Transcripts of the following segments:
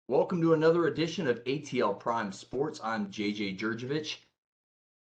Welcome to another edition of ATL Prime Sports. I'm JJ Jurjevich.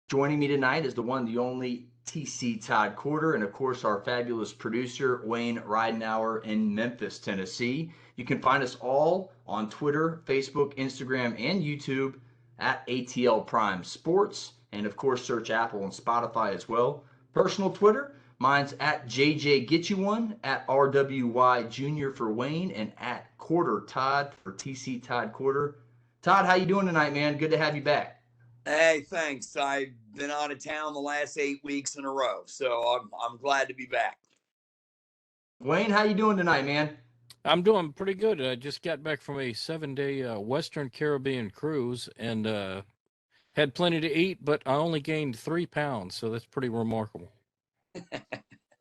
Joining me tonight is the one, the only TC Todd Corder, and of course our fabulous producer Wayne Ridenauer in Memphis, Tennessee. You can find us all on Twitter, Facebook, Instagram, and YouTube at ATL Prime Sports, and of course search Apple and Spotify as well. Personal Twitter, mine's at JJ Get You One, at RWY Junior for Wayne, and at Corder Todd for TC Todd Corder. Todd, how you doing tonight, man? Good to have you back. Hey, thanks. I've been out of town the last 8 weeks in a row, so I'm glad to be back. Wayne, how you doing tonight, man? I'm doing pretty good. I just got back from a 7-day Western Caribbean cruise and had plenty to eat, but I only gained 3 pounds, so that's pretty remarkable.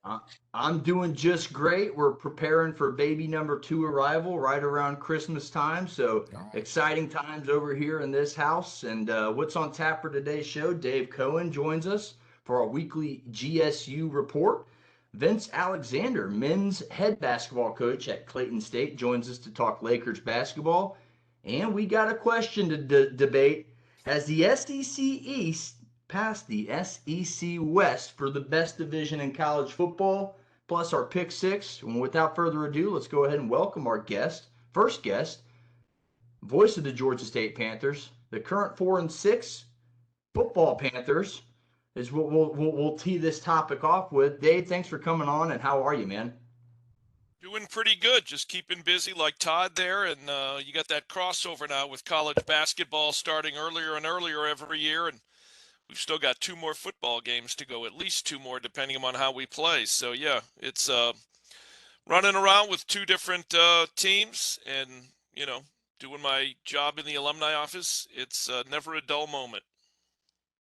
Uh, I'm doing just great. We're preparing for baby number two arrival right around Christmas time. So exciting times over here in this house. And what's on tap for today's show? Dave Cohen joins us for our weekly GSU report. Vince Alexander, men's head basketball coach at Clayton State, joins us to talk Lakers basketball. And we got a question to debate. Has the SEC East past the SEC West for the best division in college football, plus our pick six? And without further ado, let's go ahead and welcome our first guest, voice of the Georgia State Panthers, the current 4-6 football Panthers, is what we'll tee this topic off with. Dave, thanks for coming on, and how are you, man? Doing pretty good. Just keeping busy like Todd there. And you got that crossover now with college basketball starting earlier and earlier every year. And we've still got 2 more football games to go, at least 2 more, depending on how we play. So, yeah, it's running around with 2 different teams and, doing my job in the alumni office. It's never a dull moment.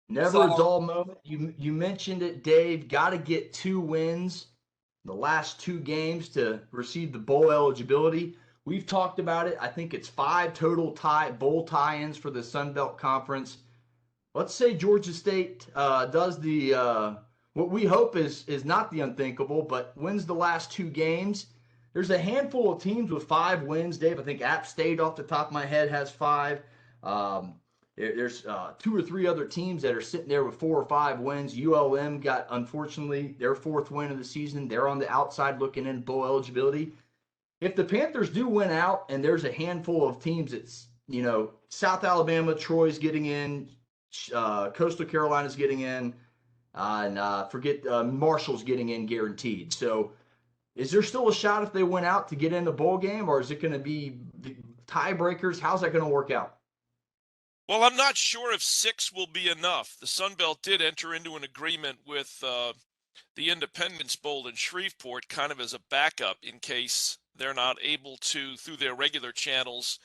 Never a dull moment. You mentioned it, Dave. Got to get 2 wins the last 2 games to receive the bowl eligibility. We've talked about it. I think it's 5 total bowl tie-ins for the Sun Belt Conference. Let's say Georgia State does the what we hope is not the unthinkable, but wins the last 2 games. There's a handful of teams with 5 wins, Dave. I think App State, off the top of my head, has 5. There's 2 or 3 other teams that are sitting there with 4 or 5 wins. ULM got, unfortunately, their 4th win of the season. They're on the outside looking in bowl eligibility. If the Panthers do win out, and there's a handful of teams that's, South Alabama, Troy's getting in, Coastal Carolina's getting in, and forget Marshall's getting in guaranteed. So is there still a shot if they win out to get in the bowl game, or is it going to be tiebreakers? How's that going to work out? Well, I'm not sure if 6 will be enough. The Sun Belt did enter into an agreement with the Independence Bowl in Shreveport kind of as a backup in case they're not able to, through their regular channels,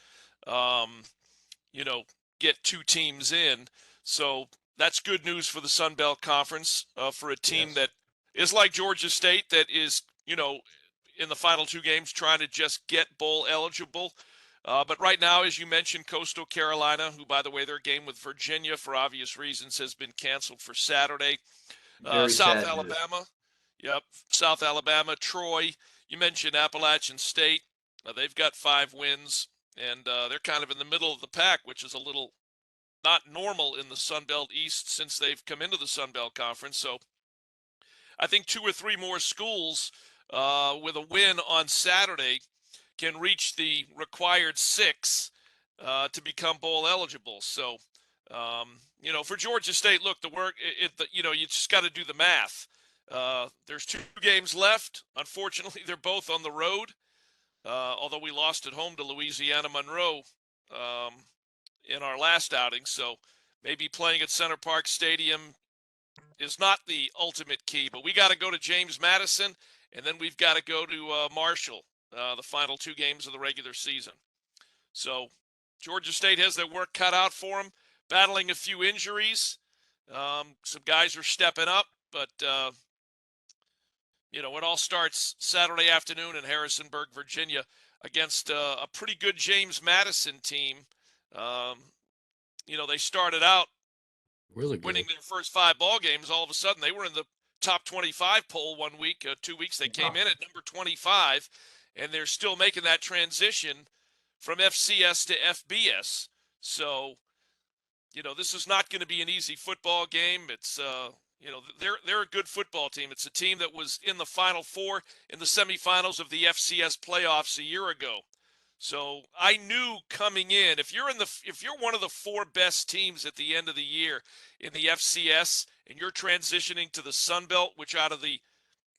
get 2 teams in. So that's good news for the Sun Belt Conference, for a team that is like Georgia State, that is, in the final 2 games trying to just get bowl eligible. But right now, as you mentioned, Coastal Carolina, who, by the way, their game with Virginia, for obvious reasons, has been canceled for Saturday. South Alabama. Yep, South Alabama. Troy, you mentioned Appalachian State. They've got 5 wins, and they're kind of in the middle of the pack, which is a little not normal in the Sun Belt East since they've come into the Sun Belt Conference. So I think 2 or 3 more schools with a win on Saturday can reach the required 6 to become bowl eligible. So, for Georgia State, look, the work, you just got to do the math. There's 2 games left. Unfortunately, they're both on the road, although we lost at home to Louisiana Monroe in our last outing. So maybe playing at Center Park Stadium is not the ultimate key, but we got to go to James Madison, and then we've got to go to Marshall. The final 2 games of the regular season. So Georgia State has their work cut out for them, battling a few injuries. Some guys are stepping up, but, it all starts Saturday afternoon in Harrisonburg, Virginia, against a pretty good James Madison team. They started out really good, winning their first 5 ball games. All of a sudden, they were in the top 25 poll 1 week, 2 weeks. They came in at number 25. And they're still making that transition from FCS to FBS. So, this is not going to be an easy football game. It's, they're a good football team. It's a team that was in the Final Four in the semifinals of the FCS playoffs a year ago. So I knew coming in, if you're one of the 4 best teams at the end of the year in the FCS and you're transitioning to the Sun Belt, which out of the,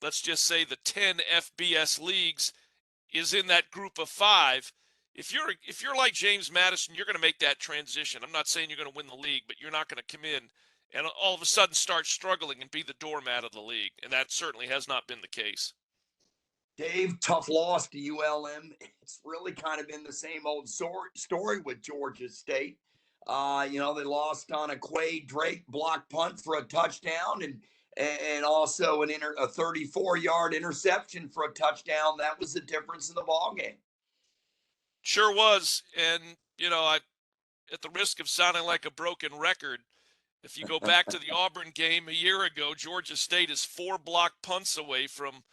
let's just say the 10 FBS leagues is in that group of 5, if you're like James Madison, you're going to make that transition. I'm not saying you're going to win the league, but you're not going to come in and all of a sudden start struggling and be the doormat of the league. And that certainly has not been the case. Dave, tough loss to ULM. It's really kind of been the same old story with Georgia State. They lost on a Quade Drake block punt for a touchdown and also a 34-yard interception for a touchdown. That was the difference in the ballgame. Sure was. And, I, at the risk of sounding like a broken record, if you go back to the Auburn game a year ago, Georgia State is 4 block punts away from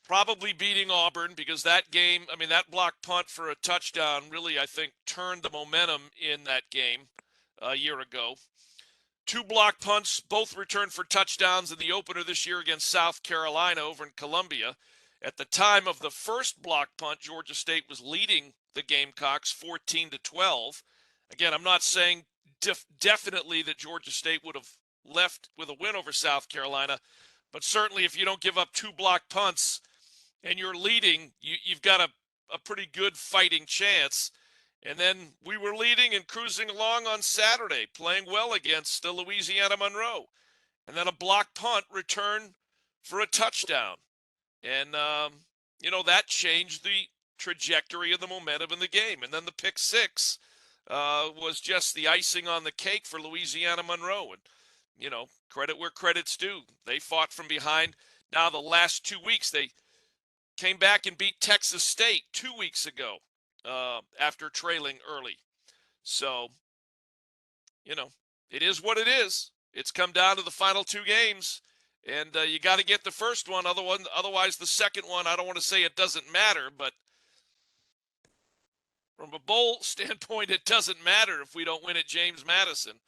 probably beating Auburn, because that game, that block punt for a touchdown really, I think, turned the momentum in that game a year ago. 2 block punts, both returned for touchdowns in the opener this year against South Carolina over in Columbia. At the time of the first block punt, Georgia State was leading the Gamecocks 14-12. Again, I'm not saying definitely that Georgia State would have left with a win over South Carolina, but certainly if you don't give up 2 block punts and you're leading, you've got a pretty good fighting chance. And then we were leading and cruising along on Saturday, playing well against Louisiana Monroe. And then a block punt return for a touchdown. And, that changed the trajectory of the momentum in the game. And then the pick 6 was just the icing on the cake for Louisiana Monroe. And, credit where credit's due. They fought from behind. Now the last 2 weeks, they came back and beat Texas State 2 weeks ago after trailing early. So, it is what it is. It's come down to the final 2 games, and you got to get the first one. Otherwise, the second one, I don't want to say it doesn't matter, but from a bowl standpoint, it doesn't matter if we don't win at James Madison.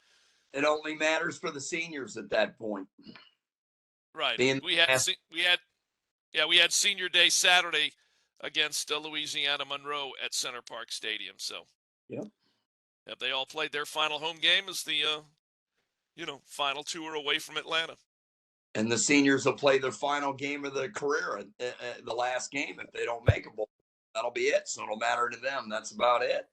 It only matters for the seniors at that point. Right. We had Senior Day Saturday against Louisiana Monroe at Center Park Stadium. So, yep. They all played their final home game as the, final tour away from Atlanta. And the seniors will play their final game of their career, the last game. If they don't make a bowl, that'll be it. So it'll matter to them. That's about it.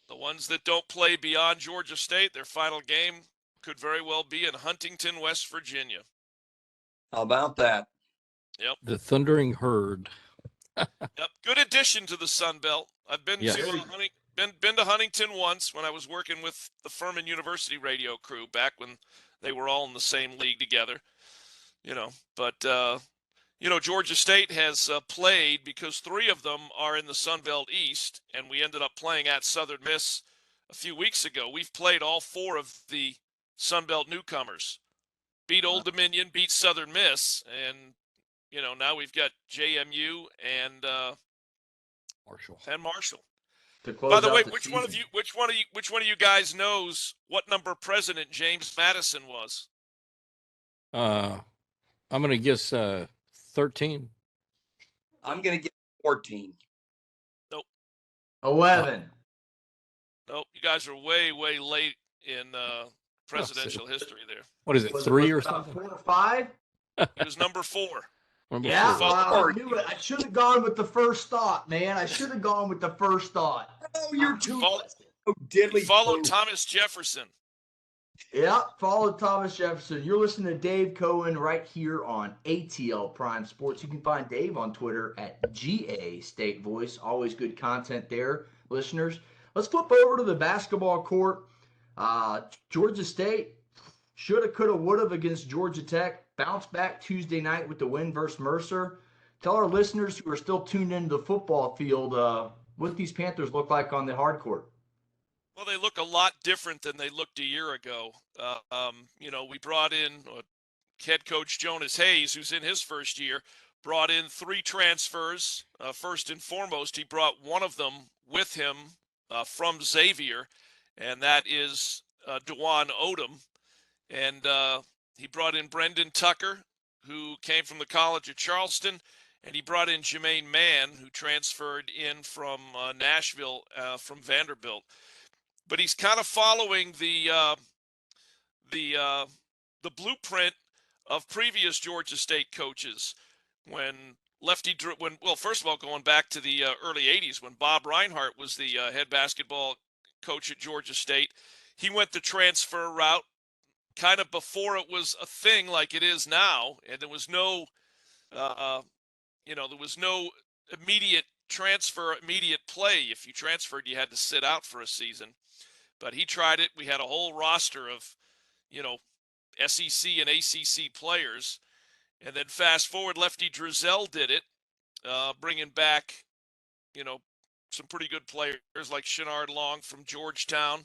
The ones that don't play beyond Georgia State, their final game could very well be in Huntington, West Virginia. How about that? Yep. The Thundering Herd. Yep. Good addition to the Sun Belt. I've been to Huntington once when I was working with the Furman University radio crew back when they were all in the same league together. But Georgia State has played, because 3 of them are in the Sun Belt East, and we ended up playing at Southern Miss a few weeks ago. We've played all 4 of the Sun Belt newcomers. Beat Old Dominion, beat Southern Miss, and now we've got JMU and Marshall. By the way, which one of you guys knows what number President James Madison was? I'm gonna guess 13. I'm gonna get 14. Nope. 11. Nope. You guys are way late in presidential history there. What is it, 3 or something? 4 or 5? He was number 4. Yeah, I knew it. I should have gone with the first thought, man. I should have gone with the first thought. Oh, you're too diddly. Follow Thomas Jefferson. Yeah, follow Thomas Jefferson. You're listening to Dave Cohen right here on ATL Prime Sports. You can find Dave on Twitter at GA State Voice. Always good content there, listeners. Let's flip over to the basketball court. Georgia State shoulda, coulda, woulda against Georgia Tech. Bounced back Tuesday night with the win versus Mercer. Tell our listeners who are still tuned into the football field what these Panthers look like on the hard court. Well, they look a lot different than they looked a year ago. We brought in head coach Jonas Hayes, who's in his first year, brought in 3 transfers. First and foremost, he brought one of them with him from Xavier, and that is Dewan Odom. And he brought in Brendan Tucker, who came from the College of Charleston, and he brought in Jermaine Mann, who transferred in from Nashville from Vanderbilt. But he's kind of following the blueprint of previous Georgia State coaches. First of all, going back to the early 80s when Bob Reinhardt was the head basketball coach at Georgia State, he went the transfer route kind of before it was a thing like it is now, and there was no immediate transfer, immediate play. If you transferred, you had to sit out for a season. But he tried it. We had a whole roster of, SEC and ACC players. And then fast forward, Lefty Drizel did it, bringing back, some pretty good players like Shenard Long from Georgetown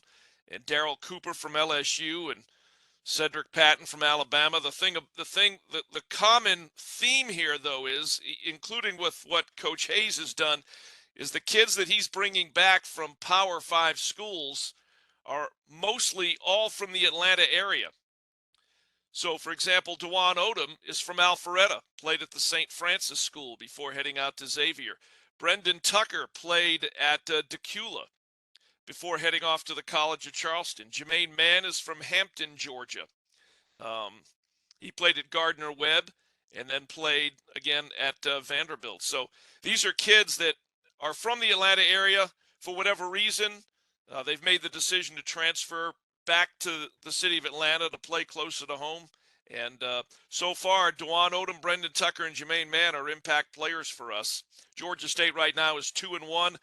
and Darryl Cooper from LSU and Cedric Patton from Alabama. The common theme here, though, is, including with what Coach Hayes has done, is the kids that he's bringing back from Power 5 schools are mostly all from the Atlanta area. So, for example, Dewan Odom is from Alpharetta, played at the St. Francis School before heading out to Xavier. Brendan Tucker played at Decula before heading off to the College of Charleston. Jermaine Mann is from Hampton, Georgia. He played at Gardner-Webb and then played again at Vanderbilt. So these are kids that are from the Atlanta area. For whatever reason, they've made the decision to transfer back to the city of Atlanta to play closer to home. And so far, Dewan Odom, Brendan Tucker, and Jermaine Mann are impact players for us. Georgia State right now is 2-1.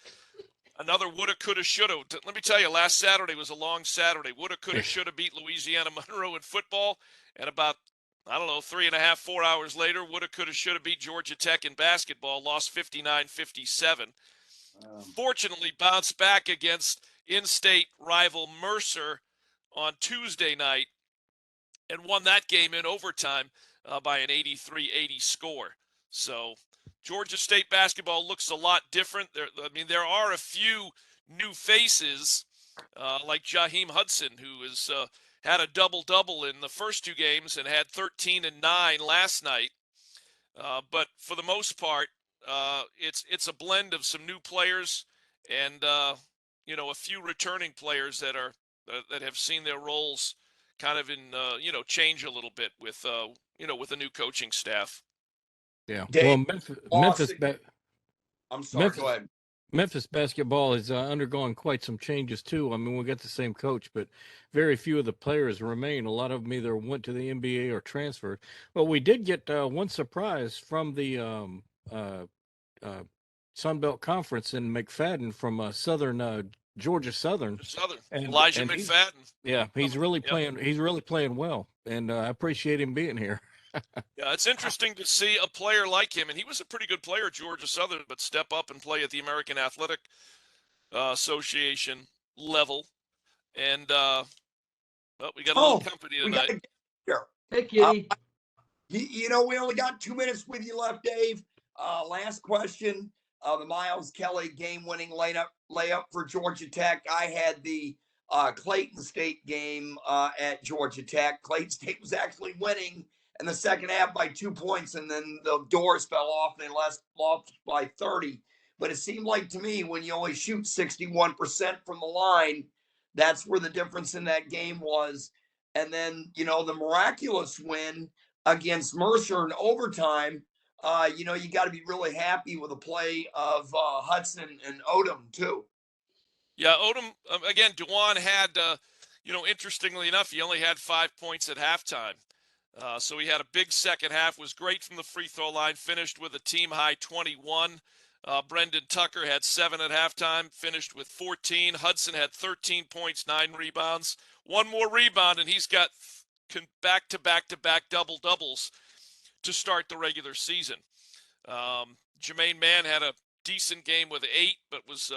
Another woulda, coulda, shoulda. Let me tell you, last Saturday was a long Saturday. Woulda, coulda, shoulda beat Louisiana Monroe in football. And about, 3.5, 4 hours later, woulda, coulda, shoulda beat Georgia Tech in basketball, lost 59-57. Fortunately, bounced back against in-state rival Mercer on Tuesday night and won that game in overtime by an 83-80 score. So Georgia State basketball looks a lot different. There are a few new faces like Jaheim Hudson, who has had a double-double in the first 2 games and had 13 and 9 last night. But for the most part, it's a blend of some new players and a few returning players that have seen their roles kind of change a little bit with a new coaching staff. Yeah. Dave, Well, I'm sorry. Go ahead. Memphis basketball is undergoing quite some changes too. I mean, we got the same coach, but very few of the players remain. A lot of them either went to the NBA or transferred. But we did get one surprise from the Sun Belt Conference in McFadden from Georgia Southern. And Elijah McFadden. He's really playing. He's really playing well, and I appreciate him being here. Yeah, it's interesting to see a player like him, and he was a pretty good player at Georgia Southern, but step up and play at the American Athletic Association level. And we got a little company tonight. Hey, Kitty. We only got 2 minutes with you left, Dave. Last question. The Miles Kelly game-winning layup for Georgia Tech. I had the Clayton State game at Georgia Tech. Clayton State was actually winning in the second half by 2 points, and then the doors fell off. They lost by 30. But it seemed like to me when you only shoot 61% from the line, that's where the difference in that game was. And then, the miraculous win against Mercer in overtime, you got to be really happy with the play of Hudson and Odom, too. Yeah, Odom, again, Dewan had, interestingly enough, he only had 5 points at halftime. So he had a big second half, was great from the free throw line, finished with a team-high 21. Brendan Tucker had 7 at halftime, finished with 14. Hudson had 13 points, 9 rebounds. One more rebound, and he's got back-to-back double-doubles to start the regular season. Jermaine Mann had a decent game with 8, but was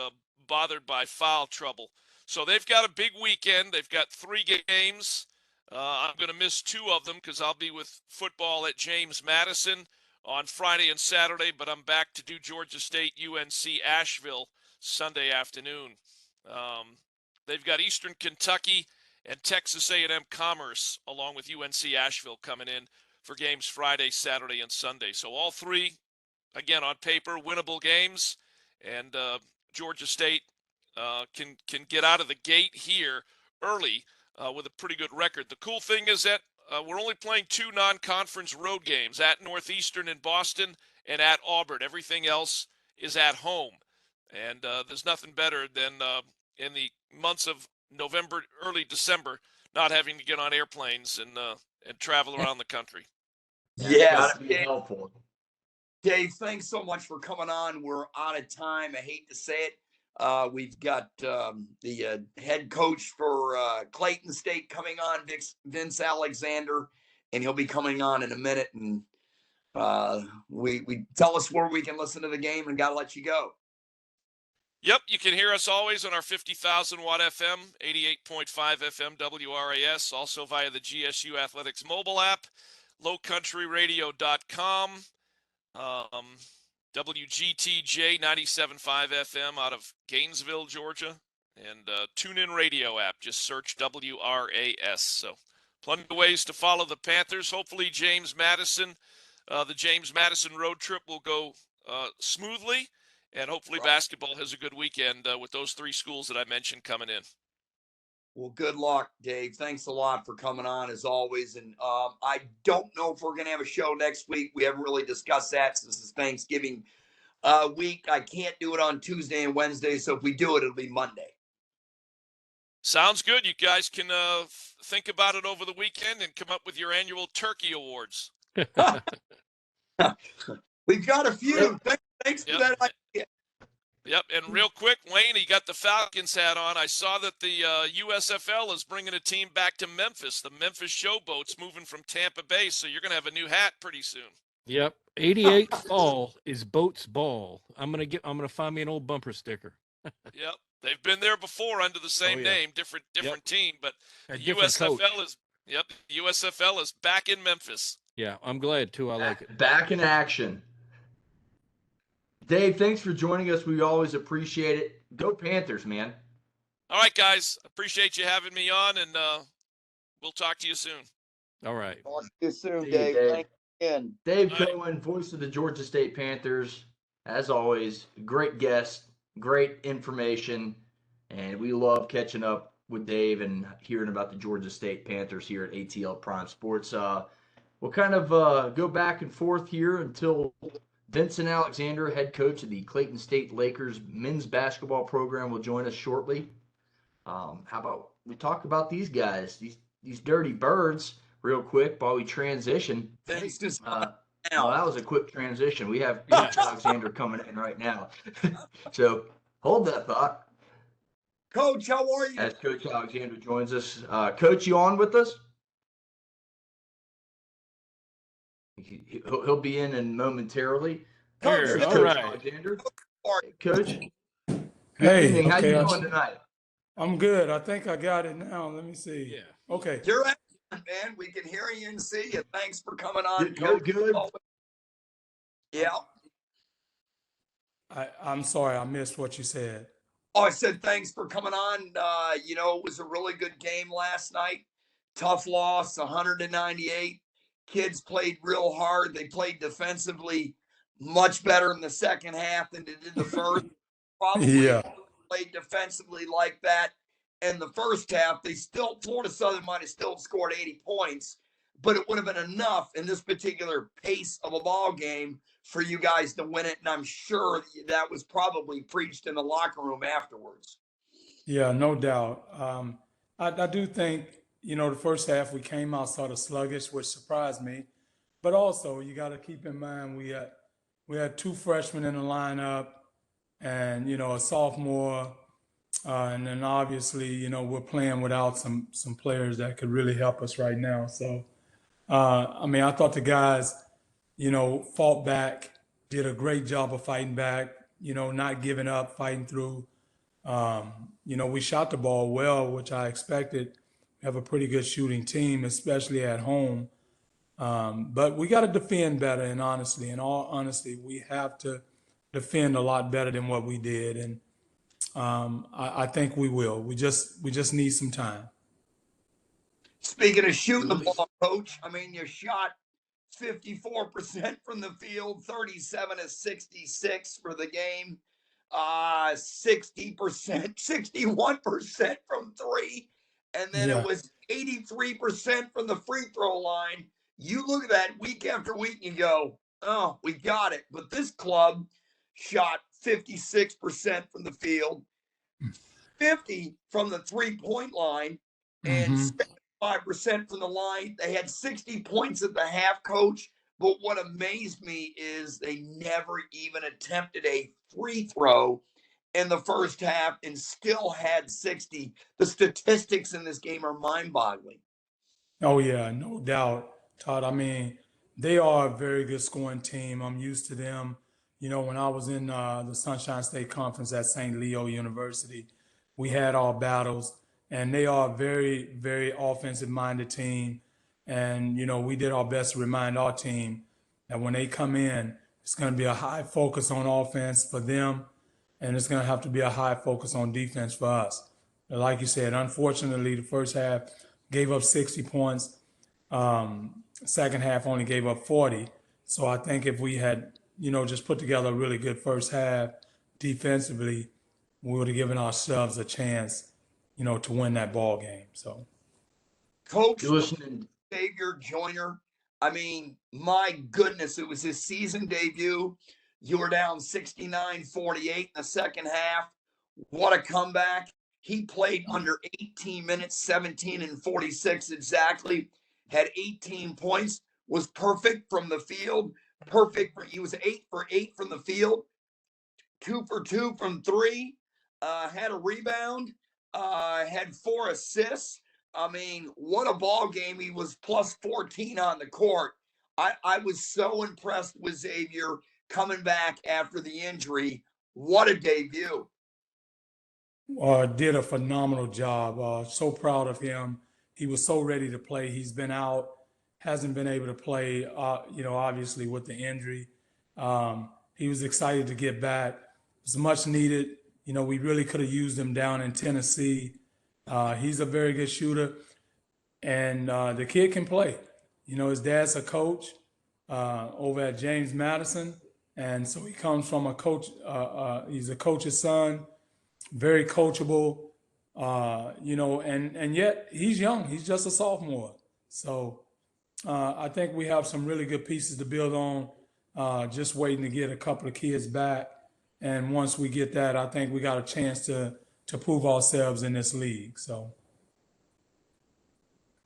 bothered by foul trouble. So they've got a big weekend. They've got 3 games. I'm going to miss 2 of them because I'll be with football at James Madison on Friday and Saturday, but I'm back to do Georgia State, UNC, Asheville Sunday afternoon. They've got Eastern Kentucky and Texas A&M Commerce, along with UNC Asheville, coming in for games Friday, Saturday, and Sunday. So all three, again, on paper, winnable games, and Georgia State can get out of the gate here early with a pretty good record. The cool thing is that we're only playing 2 non-conference road games, at Northeastern in Boston and at Auburn. Everything else is at home. And there's nothing better than in the months of November, early December, not having to get on airplanes and travel around the country. Yes, Gotta be helpful. Dave, thanks so much for coming on. We're out of time. I hate to say it. We've got the head coach for Clayton State coming on, Vince Alexander, and he'll be coming on in a minute. And we tell us where we can listen to the game, and gotta let you go. Yep, you can hear us always on our 50,000 watt FM, 88.5 FM WRAS, also via the GSU Athletics mobile app, lowcountryradio.com, WGTJ 97.5 FM out of Gainesville, Georgia, and TuneIn Radio app. Just search WRAS. So plenty of ways to follow the Panthers. Hopefully James Madison, the James Madison road trip will go smoothly. And hopefully basketball has a good weekend with those 3 schools that I mentioned coming in. Well, good luck, Dave. Thanks a lot for coming on, as always. And I don't know if we're going to have a show next week. We haven't really discussed that since it's Thanksgiving week. I can't do it on Tuesday and Wednesday, so if we do it, it'll be Monday. Sounds good. You guys can think about it over the weekend and come up with your annual turkey awards. We've got a few. Thanks for that idea. Yep, and real quick, Wayne, you got the Falcons hat on. I saw that the USFL is bringing a team back to Memphis. The Memphis Showboats moving from Tampa Bay, so you're going to have a new hat pretty soon. Yep, 88 fall is Boats Ball. I'm gonna find me an old bumper sticker. Yep, they've been there before under the same name, different team, but the USFL is back in Memphis. Yeah, I'm glad too. I like it. Back in action. Dave, thanks for joining us. We always appreciate it. Go Panthers, man. All right, guys. Appreciate you having me on, and we'll talk to you soon. All right. Talk to you soon, See you, Dave. Dave. Thanks again. Dave All right. Cohen, voice of the Georgia State Panthers. As always, great guest, great information, and we love catching up with Dave and hearing about the Georgia State Panthers here at ATL Prime Sports. We'll kind of go back and forth here until Vincent Alexander, head coach of the Clayton State Lakers men's basketball program, will join us shortly. How about we talk about these guys, these dirty birds, real quick while we transition. Thanks to Well, that was a quick transition. We have Coach Alexander coming in right now. So hold that thought. Coach, how are you? As Coach Alexander joins us. Coach, you on with us? He'll be in momentarily. Coach, Here, Coach all right. Alexander. Coach, Coach, Hey, evening. How okay, you doing tonight? I'm good. I think I got it now. Let me see. Yeah. Okay. you're excellent, man. We can hear you and see you. Thanks for coming on, You're Coach. good. Yeah. I'm sorry, I missed what you said. Oh, I said thanks for coming on. It was a really good game last night. Tough loss, 198. Kids played real hard. They played defensively much better in the second half than they did the first. Probably Yeah. played defensively like that in the first half. Florida Southern might have still scored 80 points, but it would have been enough in this particular pace of a ball game for you guys to win it. And I'm sure that was probably preached in the locker room afterwards. Yeah, no doubt. I do think, the first half we came out sort of sluggish, which surprised me. But also, you got to keep in mind we had 2 freshmen in the lineup and, a sophomore. And then obviously, we're playing without some players that could really help us right now. So, I thought the guys, fought back, did a great job of fighting back, not giving up, fighting through. We shot the ball well, which I expected. We have a pretty good shooting team, especially at home. But we got to defend better. And honestly, in all honesty, we have to defend a lot better than what we did. And I think we will. We just need some time. Speaking of shooting the ball, Coach, I mean, you shot 54% from the field, 37 of 66 for the game, 60%, 61% from three, and then it was 83% from the free throw line. You look at that week after week and you go, oh, we got it. But this club shot 56% from the field, 50 from the three-point line, and 75% from the line. They had 60 points at the half, Coach. But what amazed me is they never even attempted a free throw in the first half and still had 60. The statistics in this game are mind-boggling. Oh, yeah, no doubt, Todd. I mean, they are a very good scoring team. I'm used to them. You know, when I was in the Sunshine State Conference at St. Leo University, we had our battles, and they are a very, very offensive-minded team. And, you know, we did our best to remind our team that when they come in, it's going to be a high focus on offense for them, and it's going to have to be a high focus on defense for us. But like you said, unfortunately, the first half gave up 60 points. Second half only gave up 40. So I think if we had, you know, just put together a really good first half defensively, we would have given ourselves a chance, you know, to win that ball game. So, Coach, You're listening. Xavier Joyner, I mean, my goodness, it was his season debut. You were down 69-48 in the second half. What a comeback. He played under 18 minutes, 17 and 46 exactly, had 18 points, was perfect from the field, he was 8 for 8 from the field, 2 for 2 from three, had a rebound, had 4 assists. I mean, what a ball game. He was plus 14 on the court. I was so impressed with Xavier coming back after the injury. What a debut. Did a phenomenal job. So proud of him. He was so ready to play. He's been out, hasn't been able to play, you know, obviously with the injury. He was excited to get back. It was much needed. You know, we really could have used him down in Tennessee. He's a very good shooter, and the kid can play. You know, his dad's a coach over at James Madison, and so he comes from a coach. He's a coach's son, very coachable. You know, and yet he's young. He's just a sophomore. So I think we have some really good pieces to build on. Just waiting to get a couple of kids back, and once we get that, I think we got a chance to prove ourselves in this league. So,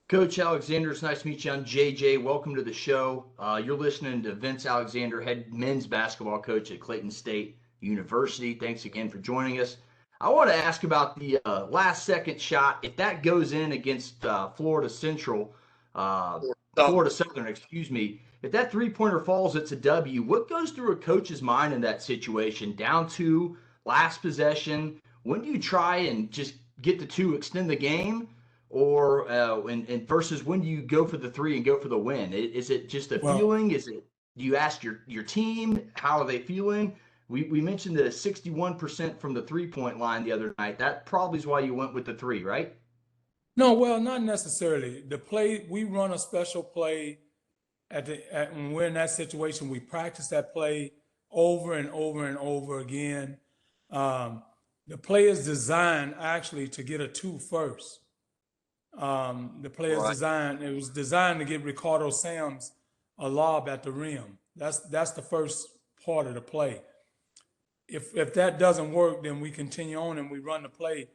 Coach Alexander, it's nice to meet you. I'm JJ. Welcome to the show. You're listening to Vince Alexander, head men's basketball coach at Clayton State University. Thanks again for joining us. I want to ask about the last second shot. If that goes in against Florida Southern, excuse me, if that three-pointer falls, it's a W. What goes through a coach's mind in that situation? Down two, last possession. When do you try and just get the two, extend the game, or and versus when do you go for the three and go for the win? Is it just a feeling? Do you ask your team how are they feeling? We mentioned that a 61% from the three-point line the other night. That probably is why you went with the three, right? No, well, not necessarily. The play, we run a special play when we're in that situation. We practice that play over and over and over again. The play is designed actually to get a two first. The play is designed, it was designed to get Ricardo Sams a lob at the rim. That's the first part of the play. If that doesn't work, then we continue on and we run the play.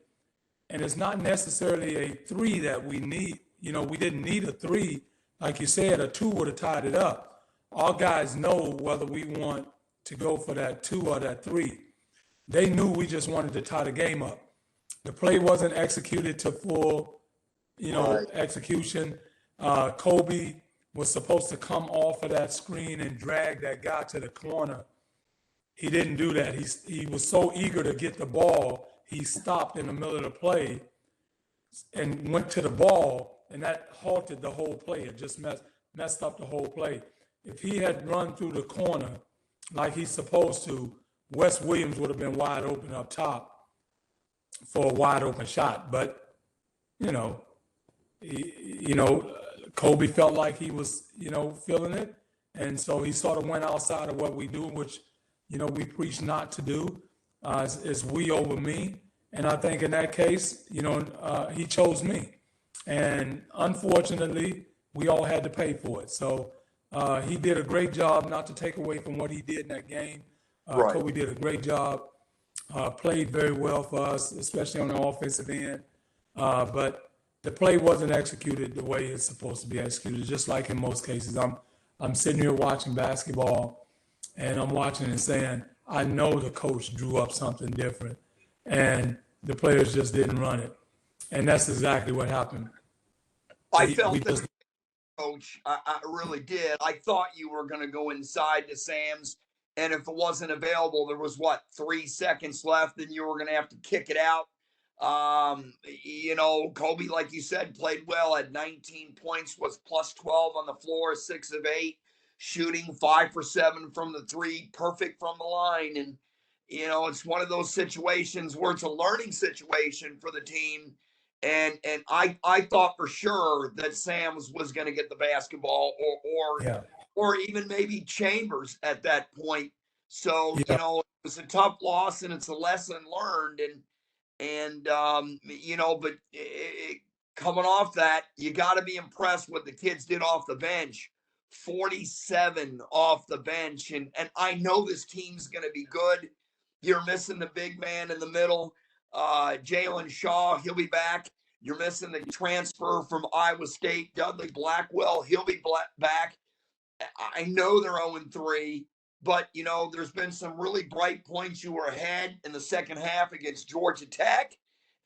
And it's not necessarily a three that we need. You know, we didn't need a three. Like you said, a two would have tied it up. Our guys know whether we want to go for that two or that three. They knew we just wanted to tie the game up. The play wasn't executed to full, execution. Kobe was supposed to come off of that screen and drag that guy to the corner. He didn't do that. He was so eager to get the ball, he stopped in the middle of the play and went to the ball, and that halted the whole play. It just messed. messed up the whole play. If he had run through the corner like he's supposed to, Wes Williams would have been wide open up top for a wide open shot. But, Kobe felt like he was, feeling it. And so he sort of went outside of what we do, which, we preach not to do. It's we over me. And I think in that case, he chose me. And unfortunately, we all had to pay for it. So he did a great job, not to take away from what he did in that game. Right. Kobe did a great job, played very well for us, especially on the offensive end. But the play wasn't executed the way it's supposed to be executed, just like in most cases. I'm sitting here watching basketball, and I'm watching and saying, I know the coach drew up something different, and the players just didn't run it. And that's exactly what happened. I felt that, Coach. I really did. I thought you were going to go inside to Sam's, and if it wasn't available, there was, 3 seconds left, and you were going to have to kick it out. Kobe, like you said, played well, at 19 points, was plus 12 on the floor, 6 of 8, shooting 5 for 7 from the 3, perfect from the line. And, it's one of those situations where it's a learning situation for the team. And I thought for sure that Sam's was going to get the basketball or even maybe Chambers at that point. So, it was a tough loss, and it's a lesson learned. But coming off that, you got to be impressed what the kids did off the bench. 47 off the bench. And I know this team's going to be good. You're missing the big man in the middle. Jalen Shaw, he'll be back. You're missing the transfer from Iowa State, Dudley Blackwell, he'll be back. I know they're 0-3, but, there's been some really bright points. You were ahead in the second half against Georgia Tech,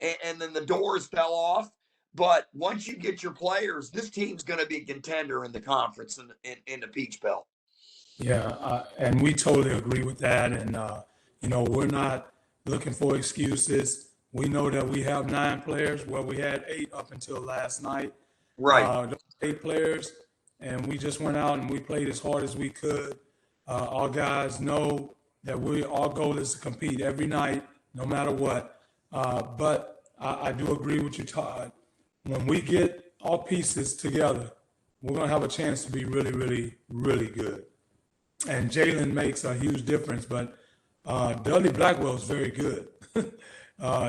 and then the doors fell off. But once you get your players, this team's going to be a contender in the conference in the Peach Belt. Yeah, and we totally agree with that. And, we're not looking for excuses. We know that we have 9 players. Well, we had 8 up until last night. Right. 8 players, and we just went out and we played as hard as we could. Our guys know that our goal is to compete every night, no matter what. But I do agree with you, Todd. When we get our pieces together, we're going to have a chance to be really, really, really good. And Jalen makes a huge difference, but Dudley Blackwell is very good.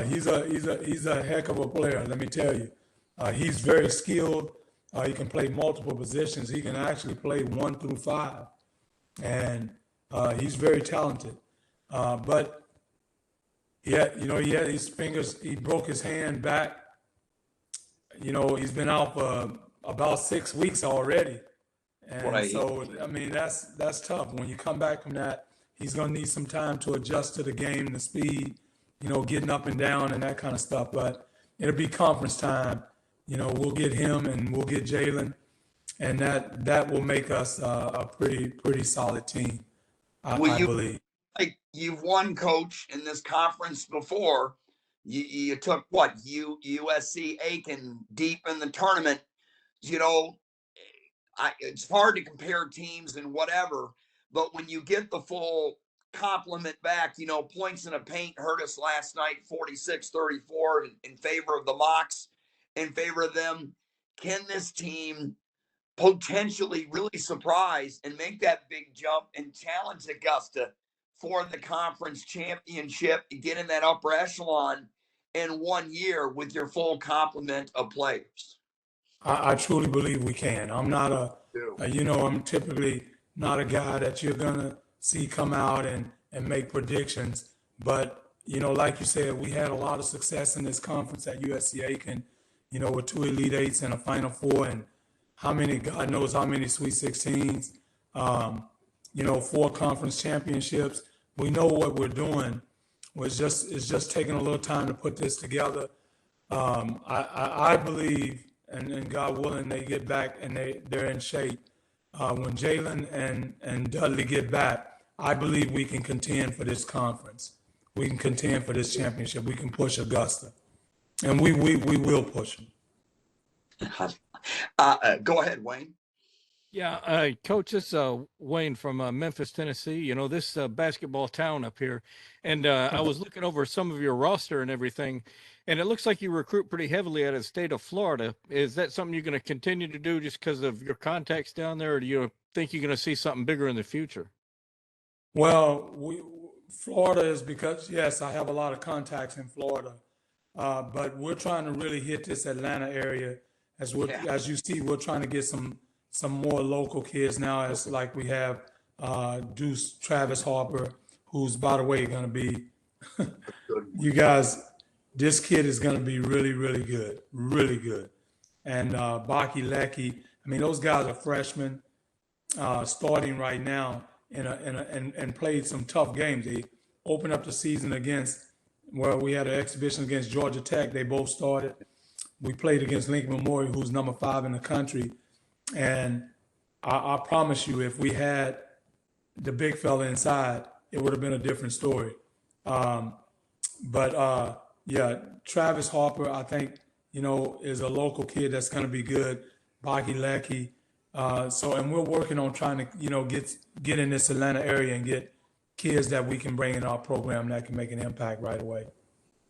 He's a heck of a player, let me tell you. He's very skilled. He can play multiple positions. He can actually play 1 through 5. And he's very talented. But he had his fingers, he broke his hand back. He's been out for about 6 weeks already. And right. So, that's tough. When you come back from that, he's going to need some time to adjust to the game, the speed, getting up and down and that kind of stuff. But it'll be conference time. We'll get him and we'll get Jalen. And that will make us a pretty solid team, I believe. Like, you've won, Coach, in this conference before. You took USC Aiken deep in the tournament. It's hard to compare teams and whatever, but when you get the full complement back, points in the paint hurt us last night, 46-34 in favor of the Mocs, in favor of them. Can this team potentially really surprise and make that big jump and challenge Augusta for the conference championship and get in that upper echelon in 1 year with your full complement of players? I truly believe we can. I'm not I'm typically not a guy that you're going to see come out and make predictions. But, like you said, we had a lot of success in this conference at USC Aiken, with 2 Elite Eights and a Final Four, and God knows how many Sweet 16s, 4 conference championships. We know what we're doing. It's just taking a little time to put this together. I believe, and God willing, they get back and they're in shape. When Jalen and Dudley get back, I believe we can contend for this conference. We can contend for this championship. We can push Augusta, and we will push them. Go ahead, Wayne. Yeah, Coach, this is Wayne from Memphis, Tennessee. You know, this basketball town up here. And I was looking over some of your roster and everything, and it looks like you recruit pretty heavily out of the state of Florida. Is that something you're going to continue to do just because of your contacts down there, or do you think you're going to see something bigger in the future? Well, Florida is because, yes, I have a lot of contacts in Florida, but we're trying to really hit this Atlanta area. As you see, we're trying to get some more local kids now. As like we have Deuce Travis Harper, who's by the way going to be, you guys, this kid is going to be really, really good, really good. And Baki Lecky, I mean, those guys are freshmen starting right now and played some tough games. They opened up the season against, well, we had an exhibition against Georgia Tech. They both started. We played against Lincoln Memorial, who's number 5 in the country. And I promise you, if we had the big fella inside, it would have been a different story. Yeah, Travis Harper, I think, you know, is a local kid that's going to be good. Baki Lecky. And we're working on trying to, you know, get in this Atlanta area and get kids that we can bring in our program that can make an impact right away.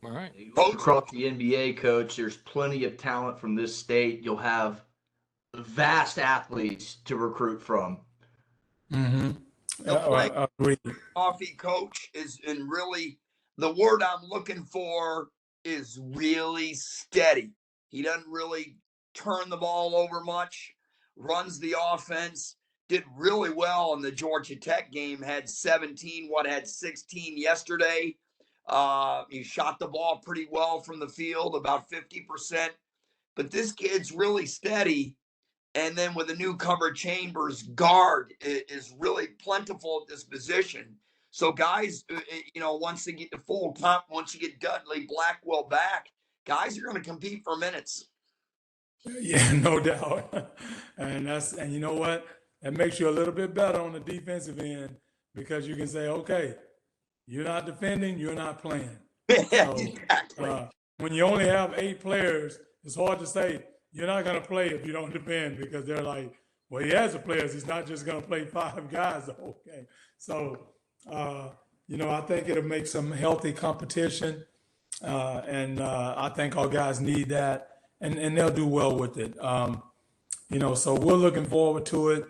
All right. You look across the NBA, Coach, there's plenty of talent from this state. You'll have vast athletes to recruit from. Mm-hmm. The Coffee coach is in really, the word I'm looking for is really steady. He doesn't really turn the ball over much, runs the offense, did really well in the Georgia Tech game, had 17, had 16 yesterday. He shot the ball pretty well from the field, about 50%. But this kid's really steady. And then with the newcomer Chambers, guard is really plentiful at this position. So guys, you know, once they get to full comp, once you get Dudley Blackwell back, guys are going to compete for minutes. Yeah, no doubt. And you know what? That makes you a little bit better on the defensive end because you can say, okay, you're not defending, you're not playing. Yeah, So, exactly. When you only have 8 players, it's hard to say you're not going to play if you don't defend because they're like, well, he has the players. He's not just going to play 5 guys the whole game. So, you know, I think it'll make some healthy competition. I think our guys need that. And they'll do well with it. You know, so we're looking forward to it.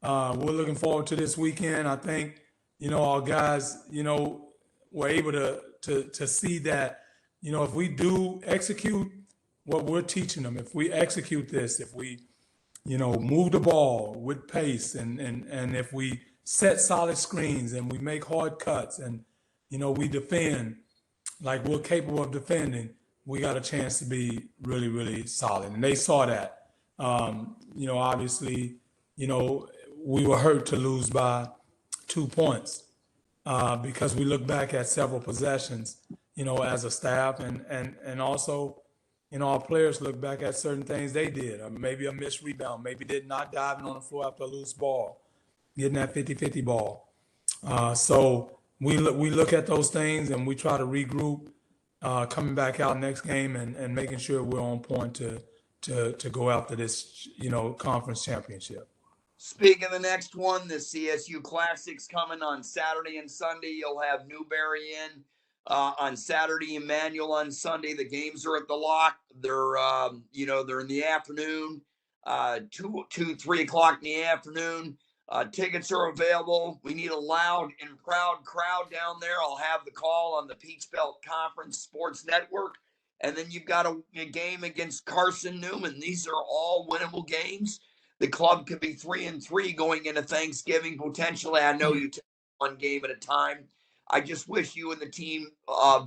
We're looking forward to this weekend. I think, you know, our guys, you know, were able to see that, you know, if we do execute what we're teaching them, if we execute this, if we, you know, move the ball with pace and if we set solid screens and we make hard cuts and, you know, we defend like we're capable of defending, we got a chance to be really, really solid. And they saw that. You know, obviously, you know, we were hurt to lose by 2 points because we look back at several possessions, you know, as a staff and also, you know, our players look back at certain things they did, or maybe a missed rebound, maybe did not diving on the floor after a loose ball, getting that 50-50 ball. So we look at those things and we try to regroup, coming back out next game and making sure we're on point to go after this, you know, conference championship. Speaking of the next one, the CSU Classics coming on Saturday and Sunday. You'll have Newberry in on Saturday, Emmanuel on Sunday. The games are at the Lock. They're you know, they're in the afternoon, 3 o'clock in the afternoon. Tickets are available. We need a loud and proud crowd down there. I'll have the call on the Peach Belt Conference Sports Network. And then you've got a game against Carson Newman. These are all winnable games. The club could be 3-3 going into Thanksgiving potentially. I know you take one game at a time. I just wish you and the team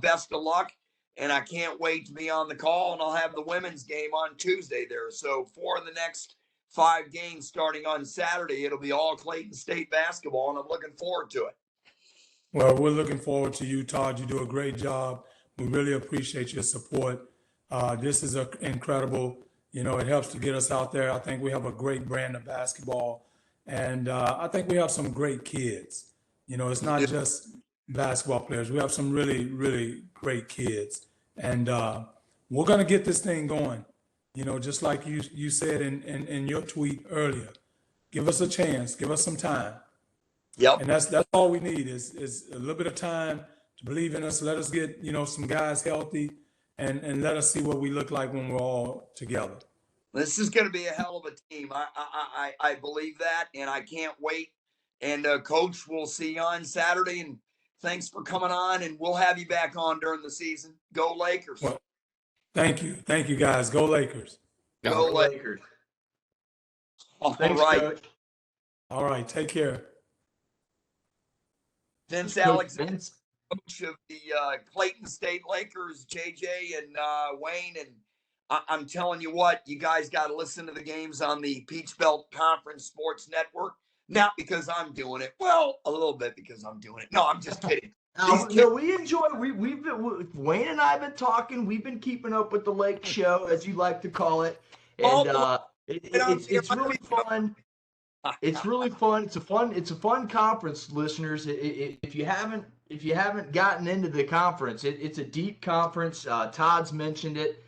best of luck. And I can't wait to be on the call. And I'll have the women's game on Tuesday there. So for the next 5 games starting on Saturday, it'll be all Clayton State basketball. And I'm looking forward to it. Well, we're looking forward to you, Todd. You do a great job. We really appreciate your support. This is incredible. You know, it helps to get us out there. I think we have a great brand of basketball. And I think we have some great kids. You know, it's not just basketball players. We have some really, really great kids. And we're going to get this thing going. You know, just like you said in your tweet earlier, Give us a chance. Give us some time. Yep. And that's all we need is a little bit of time to believe in us. Let us get, some guys healthy and let us see what we look like when we're all together. This is going to be a hell of a team. I believe that, and I can't wait. And Coach, we'll see you on Saturday. And thanks for coming on, and we'll have you back on during the season. Go Lakers. Well, thank you guys. Go Lakers. Go Lakers. All Thanks, right. Coach. All right. Take care. Vince Coach Alexander, Vince. coach of the Clayton State Lakers, JJ and Wayne. And I'm telling you what, you guys got to listen to the games on the Peach Belt Conference Sports Network. Not because I'm doing it. Well, a little bit because I'm doing it. No, I'm just kidding. No, we enjoy. We've been Wayne and I have been talking. We've been keeping up with the Lake Show, as you like to call it, and it's really fun. It's really fun. It's a fun conference, listeners. If you haven't gotten into the conference, it's a deep conference. Todd's mentioned it,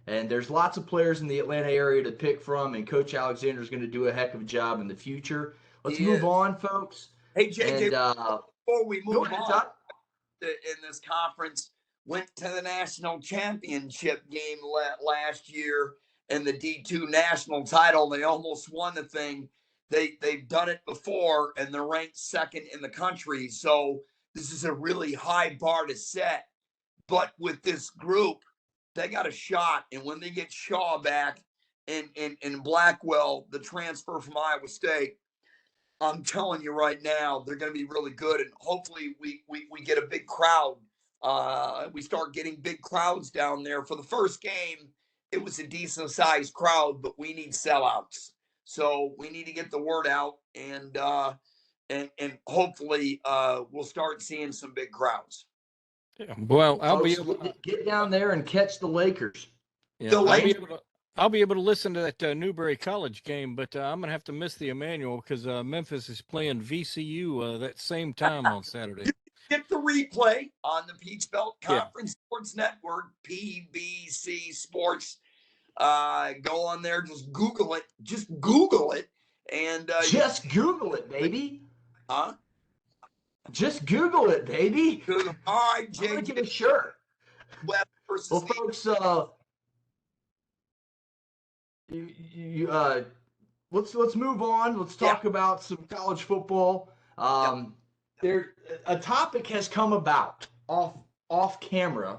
and there's lots of players in the Atlanta area to pick from. And Coach Alexander is going to do a heck of a job in the future. Let's move on, folks. Hey, JJ, before we move on, Todd. in this conference, went to the national championship game last year and the D2 national title. They almost won the thing. They've done it before, and they're ranked second in the country. So this is a really high bar to set. But with this group, they got a shot. And when they get Shaw back and Blackwell, the transfer from Iowa State, I'm telling you right now, they're going to be really good. And hopefully we get a big crowd. We start getting big crowds down there. For the first game, it was a decent-sized crowd, but we need sellouts. So we need to get the word out, and hopefully we'll start seeing some big crowds. Yeah, well, I'll be able to get down there and catch the Lakers. Yeah, I'll be able to listen to that Newberry College game, but I'm gonna have to miss the Emmanuel because Memphis is playing VCU that same time on Saturday. Get the replay on the Peach Belt Conference Sports Network, PBC Sports. Go on there, just Google it, and just Google it, baby. Huh? Just Google it, baby. All right, Jay. I'm gonna get a shirt. Well, folks, let's move on. Let's talk about some college football. There, a topic has come about off camera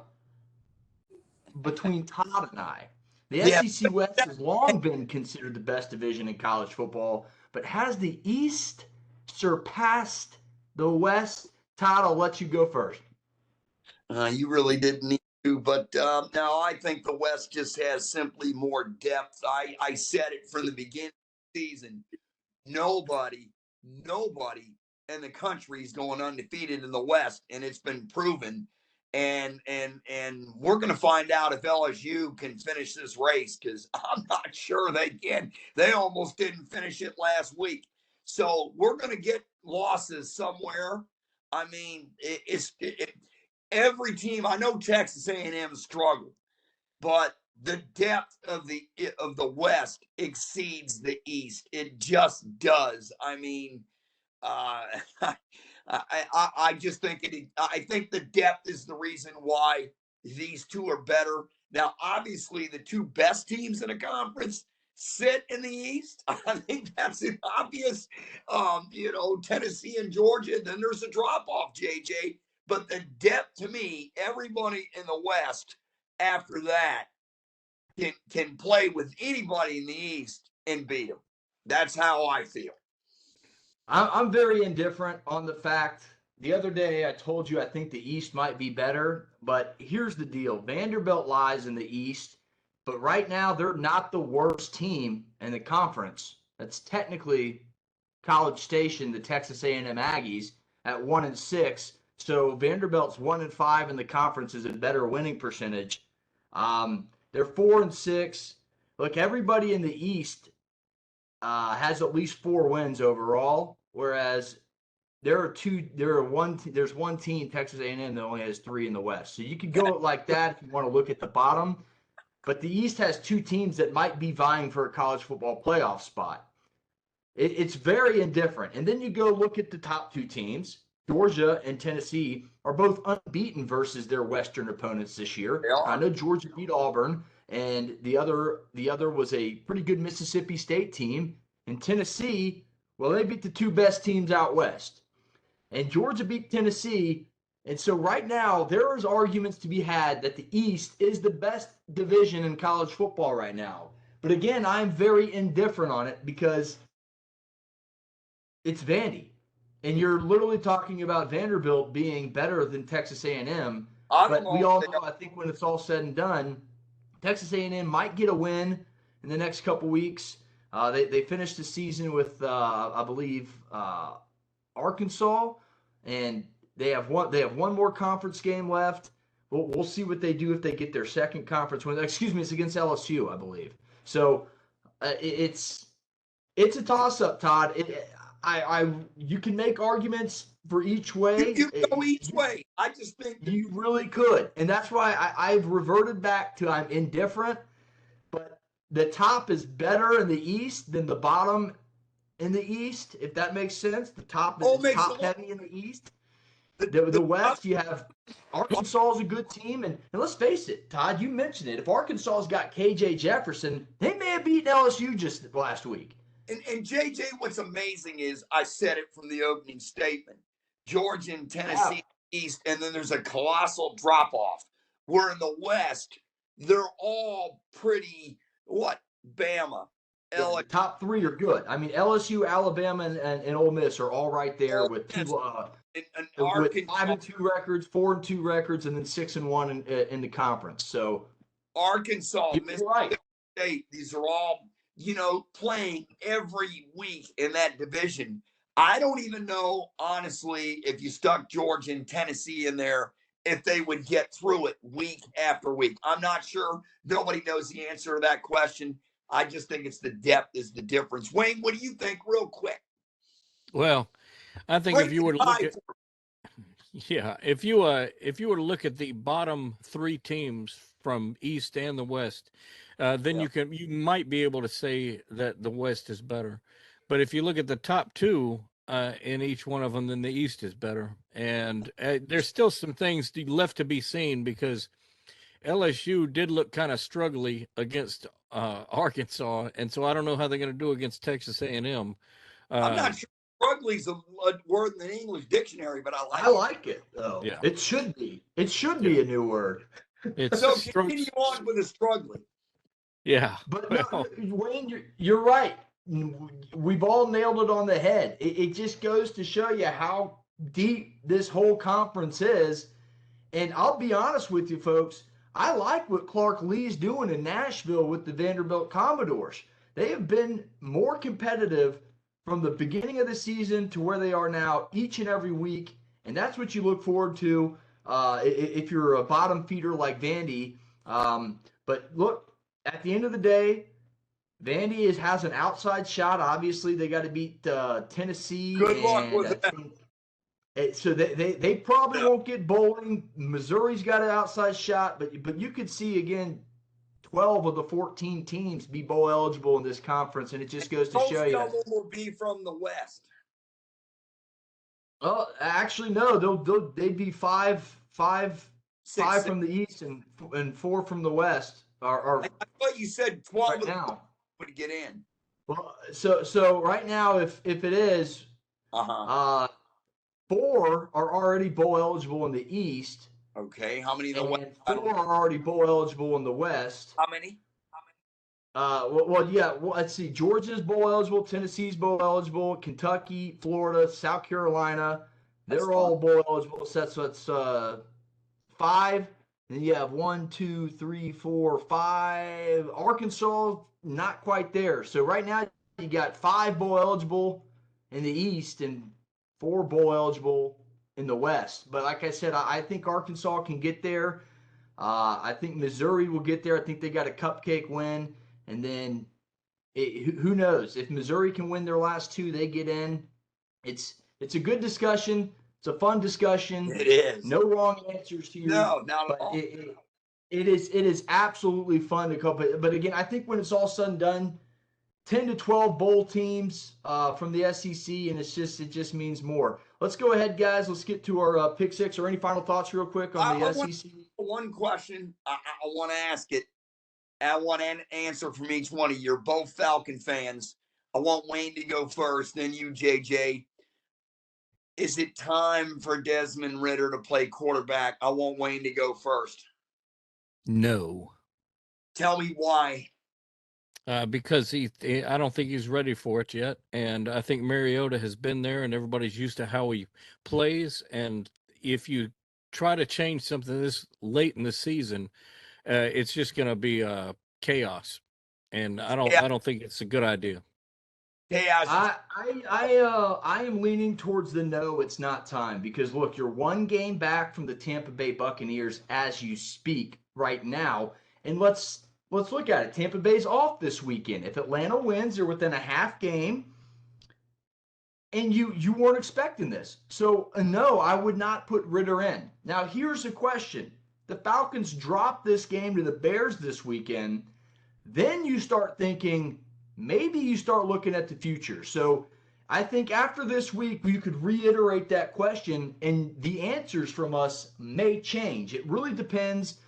between Todd and I. The SEC West has long been considered the best division in college football, but has the East surpassed the West? Todd, I'll let you go first. You really didn't need to, but no, I think the West just has simply more depth. I said it from the beginning of the season. Nobody in the country is going undefeated in the West, and it's been proven. And we're going to find out if LSU can finish this race, because I'm not sure they can. They almost didn't finish it last week. So we're going to get losses somewhere. I mean, every team. I know Texas A&M struggled, but the depth of the West exceeds the East. It just does. I mean, I just think I think the depth is the reason why these two are better. Now, obviously, the two best teams in a conference sit in the East. I think that's obvious. Tennessee and Georgia. Then there's a drop off, JJ. But the depth, to me, everybody in the West after that can play with anybody in the East and beat them. That's how I feel. I'm very indifferent on the fact. The other day I told you I think the East might be better, but here's the deal. Vanderbilt lies in the East, but right now they're not the worst team in the conference. That's technically College Station, the Texas A&M Aggies, at 1-6. So Vanderbilt's 1-5 in the conference is a better winning percentage. They're 4-6. Look, everybody in the East has at least 4 wins overall, whereas there's one team, Texas A&M, that only has 3 in the West. So you could go like that if you want to look at the bottom. But the East has 2 teams that might be vying for a college football playoff spot. It's very indifferent. And then you go look at the top two teams. Georgia and Tennessee are both unbeaten versus their Western opponents this year. I know Georgia beat Auburn, and the other was a pretty good Mississippi State team. And Tennessee, well, they beat the two best teams out west. And Georgia beat Tennessee. And so right now, there is arguments to be had that the East is the best division in college football right now. But again, I'm very indifferent on it because it's Vandy. And you're literally talking about Vanderbilt being better than Texas A&M. But we all know, I think when it's all said and done, Texas A&M might get a win in the next couple weeks. They finished the season with, I believe, Arkansas, and they have one more conference game left. We'll see what they do if they get their second conference win. Excuse me, it's against LSU, I believe. So it's a toss-up, Todd. You can make arguments for each way. You go each way. I just think you really could, and that's why I've reverted back to I'm indifferent. But the top is better in the East than the bottom in the East, if that makes sense. The top is top heavy in the East. The West, you have Arkansas is a good team, and let's face it, Todd, you mentioned it. If Arkansas's got KJ Jefferson, they may have beaten LSU just last week. And JJ, what's amazing is I said it from the opening statement. Georgia and Tennessee East, and then there's a colossal drop off. Where in the West, they're all pretty Bama. The top three are good. I mean, LSU, Alabama, and Ole Miss are all right there with two, with 5-2 records, 4-2 records, and then 6-1 in the conference. So Arkansas, Mississippi State, these are all playing every week in that division. I don't even know, honestly, if you stuck Georgia and Tennessee in there, if they would get through it week after week. I'm not sure. Nobody knows the answer to that question. I just think it's the depth is the difference. Wayne, what do you think real quick? Well, I think if you were to look at if you were to look at the bottom three teams from East and the West, then you might be able to say that the West is better. But if you look at the top two in each one of them, then the East is better. And there's still some things left to be seen because LSU did look kind of struggly against Arkansas, and so I don't know how they're going to do against Texas A&M. I'm not sure. Struggly's a word in the English dictionary, but I like it though. Yeah. It should be. It should be a new word. So continue on with the struggling. Yeah. But no, Wayne, you're right. We've all nailed it on the head. It just goes to show you how deep this whole conference is. And I'll be honest with you, folks. I like what Clark Lee's doing in Nashville with the Vanderbilt Commodores. They have been more competitive from the beginning of the season to where they are now each and every week. And that's what you look forward to if you're a bottom feeder like Vandy. But look, at the end of the day, Vandy has an outside shot. Obviously, they got to beat Tennessee. Good luck with that. So they probably won't get bowling. Missouri's got an outside shot, but you could see, again, 12 of the 14 teams be bowl eligible in this conference, and it just goes to show you. Most of them will be from the West. Well, actually, no. They'd be five from the East and 4 from the West. I thought you said 12 right now would get in. Well, so right now, if it is, 4 are already bowl eligible in the East. Okay, how many in the and West? 4 are already bowl eligible in the West. How many? Let's see. Georgia's bowl eligible, Tennessee's bowl eligible, Kentucky, Florida, South Carolina, they're all bowl eligible. So that's 5. Then you have 1, 2, 3, 4, 5. Arkansas, not quite there. So right now you got 5 bowl eligible in the East and 4 bowl eligible in the West. But like I said, I think Arkansas can get there. I think Missouri will get there. I think they got a cupcake win. And then who knows? If Missouri can win their last 2, they get in. It's a good discussion. It's a fun discussion. It is. No wrong answers here. No, not at all. It is absolutely fun to cope. But again, I think when it's all said and done, 10 to 12 bowl teams from the SEC, and it just means more. Let's go ahead, guys. Let's get to our pick six. Or any final thoughts, real quick, on the SEC? One question. I want to ask it. I want an answer from each one of you. You're both Falcon fans. I want Wayne to go first, then you, JJ. Is it time for Desmond Ridder to play quarterback? I want Wayne to go first. No. Tell me why. Because I don't think he's ready for it yet. And I think Mariota has been there and everybody's used to how he plays. And if you try to change something this late in the season, it's just going to be chaos. And I don't think it's a good idea. I am leaning towards the no, it's not time, because look, you're one game back from the Tampa Bay Buccaneers as you speak right now, and let's look at it. Tampa Bay's off this weekend. If Atlanta wins, they're within a half game, and you weren't expecting this. So no, I would not put Ridder in. Now here's a question: the Falcons dropped this game to the Bears this weekend. Then you start thinking, maybe you start looking at the future. So I think after this week, you could reiterate that question, and the answers from us may change. It really depends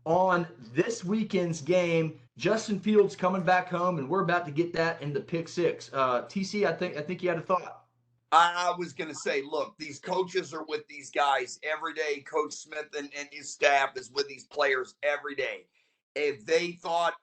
on this weekend's game. Justin Fields coming back home, and we're about to get that in the pick six. TC, I think you had a thought. I was going to say, look, these coaches are with these guys every day. Coach Smith and his staff is with these players every day. If they thought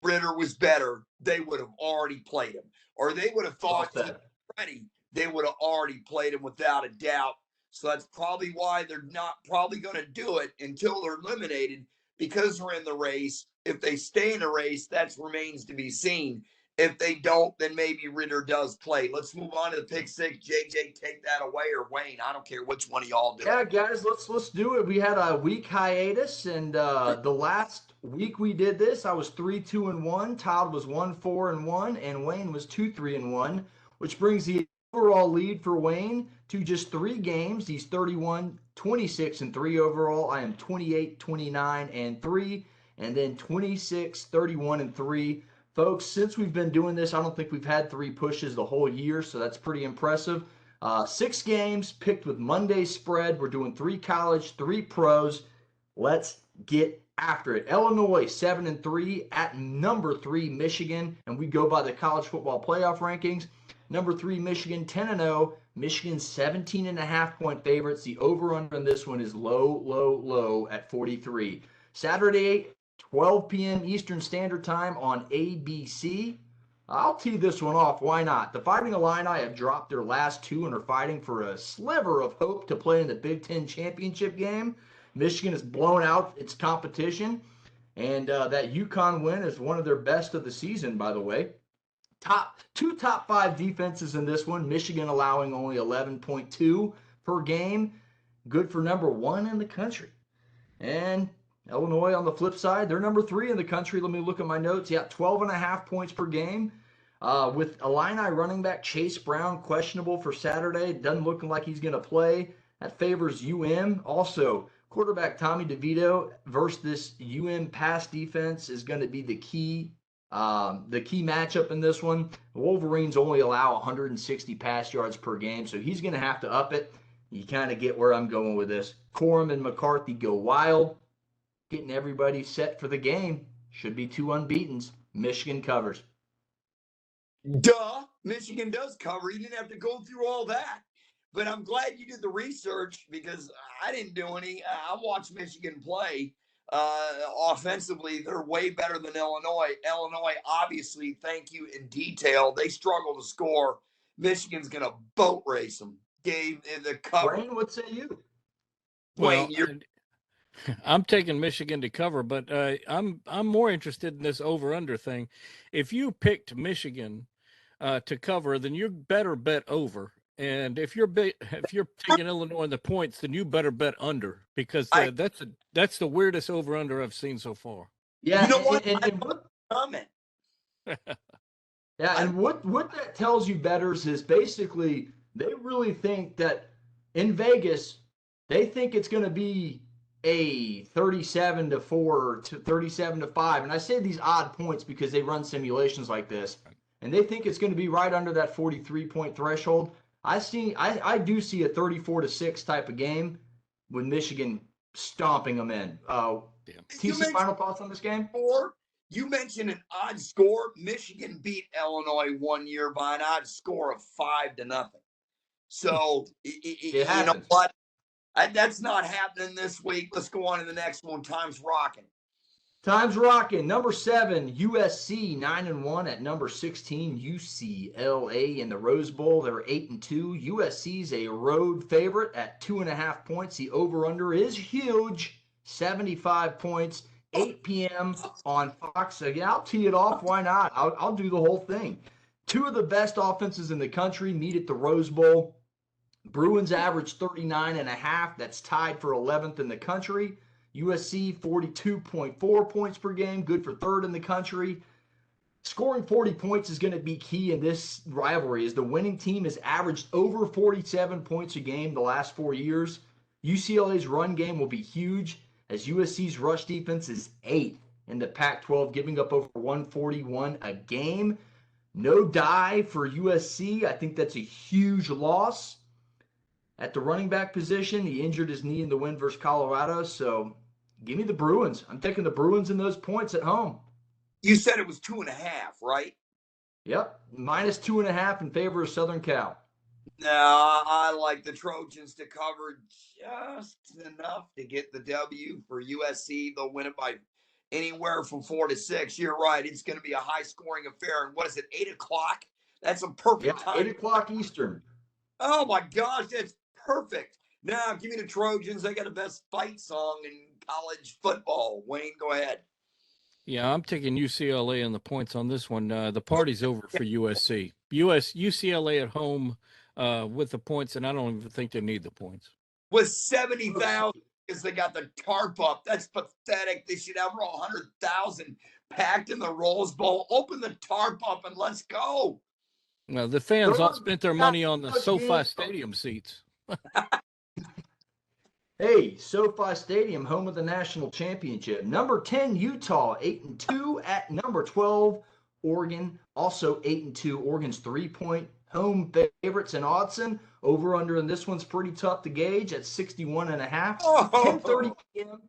Ridder was better, they would have already played him. Or they would have thought he was ready, they would have already played him without a doubt. So that's probably why they're not probably going to do it until they're eliminated, because they're in the race. If they stay in the race, that remains to be seen. If they don't, then maybe Ridder does play. Let's move on to the pick six. JJ, take that away, or Wayne. I don't care which one of y'all do. Yeah, guys, let's do it. We had a week hiatus, and the last week we did this, I was 3-2-1. Todd was 1-4-1, and Wayne was 2-3-1, which brings the overall lead for Wayne to just 3 games. He's 31-26-3 overall. I am 28-29-3, and then 26-31-3. Folks, since we've been doing this, I don't think we've had 3 pushes the whole year, so that's pretty impressive. 6 games picked with Monday's spread. We're doing 3 college, 3 pros. Let's get after it. Illinois 7-3 at number 3 Michigan, and we go by the college football playoff rankings. Number 3 Michigan 10-0. Michigan 17.5-point favorites. The over/under on this one is low at 43. Saturday, 12 p.m. Eastern Standard Time on ABC. I'll tee this one off. Why not? The Fighting Illini have dropped their last 2 and are fighting for a sliver of hope to play in the Big Ten championship game. Michigan has blown out its competition, and that UConn win is one of their best of the season, by the way. Top 5 defenses in this one. Michigan allowing only 11.2 per game. Good for number 1 in the country. And Illinois, on the flip side, they're number 3 in the country. Let me look at my notes. Yeah, 12.5 points per game. With Illini running back Chase Brown questionable for Saturday, doesn't look like he's going to play. That favors Also, quarterback Tommy DeVito versus this pass defense is going to be the key matchup in this one. The Wolverines only allow 160 pass yards per game, so he's going to have to up it. You kind of get where I'm going with this. Corum and McCarthy go wild, getting everybody set for the game. Should be 2 unbeatens. Michigan covers. Duh. Michigan does cover. You didn't have to go through all that. But I'm glad you did the research, because I didn't do any. I watched Michigan play. Offensively, they're way better than Illinois. Illinois, obviously, thank you in detail. They struggle to score. Michigan's going to boat race them. Gave the cover. Wayne, what say you? Well, I'm taking Michigan to cover, but I'm more interested in this over/under thing. If you picked Michigan to cover, then you better bet over. And if you're taking Illinois in the points, then you better bet under, because that's the weirdest over/under I've seen so far. Yeah, you know what? Comment. Yeah, and what that tells you, bettors, is basically they really think that in Vegas, they think it's going to be a 37-4 to 37-5. And I say these odd points because they run simulations like this, and they think it's going to be right under that 43-point threshold. I do see a 34-6 type of game with Michigan stomping them in. TC, final thoughts on this game? You mentioned an odd score. Michigan beat Illinois one year by an odd score of 5-0. So you know what? That's not happening this week. Let's go on to the next one. Time's rocking. Time's rocking. Number 7, USC 9-1 at number 16, UCLA in the Rose Bowl. They're 8-2. USC's a road favorite at 2.5 points. The over/under is huge, 75 points. 8 p.m. on Fox. Again, I'll tee it off. Why not? I'll do the whole thing. Two of the best offenses in the country meet at the Rose Bowl. Bruins average 39.5. That's tied for 11th in the country. USC 42.4 points per game, good for 3rd in the country. Scoring 40 points is going to be key in this rivalry, as the winning team has averaged over 47 points a game the last 4 years. UCLA's run game will be huge, as USC's rush defense is 8th in the Pac-12, giving up over 141 a game. No die for USC. I think that's a huge loss. At the running back position, he injured his knee in the win versus Colorado, so give me the Bruins. I'm taking the Bruins in those points at home. You said it was 2.5, right? Yep, minus 2.5 in favor of Southern Cal. No, I like the Trojans to cover just enough to get the W for USC. They'll win it by anywhere from 4-6. You're right. It's going to be a high-scoring affair. And what is it, 8 o'clock? That's a perfect time. 8 o'clock Eastern. Oh, my gosh, that's perfect. Now, give me the Trojans. They got the best fight song in college football. Wayne, go ahead. Yeah, I'm taking UCLA on the points on this one. The party's over for USC. UCLA at home with the points, and I don't even think they need the points. With 70,000 because they got the tarp up. That's pathetic. They should have 100,000 packed in the Rose Bowl. Open the tarp up and let's go. Well, the fans all spent their money on the SoFi Stadium seats. Hey, SoFi Stadium, home of the national championship. Number 10, Utah, 8-2 at number 12, Oregon, also 8-2. Oregon's 3-point home favorites in Autzen. Over under, and this one's pretty tough to gauge at 61.5. 10:30 p.m.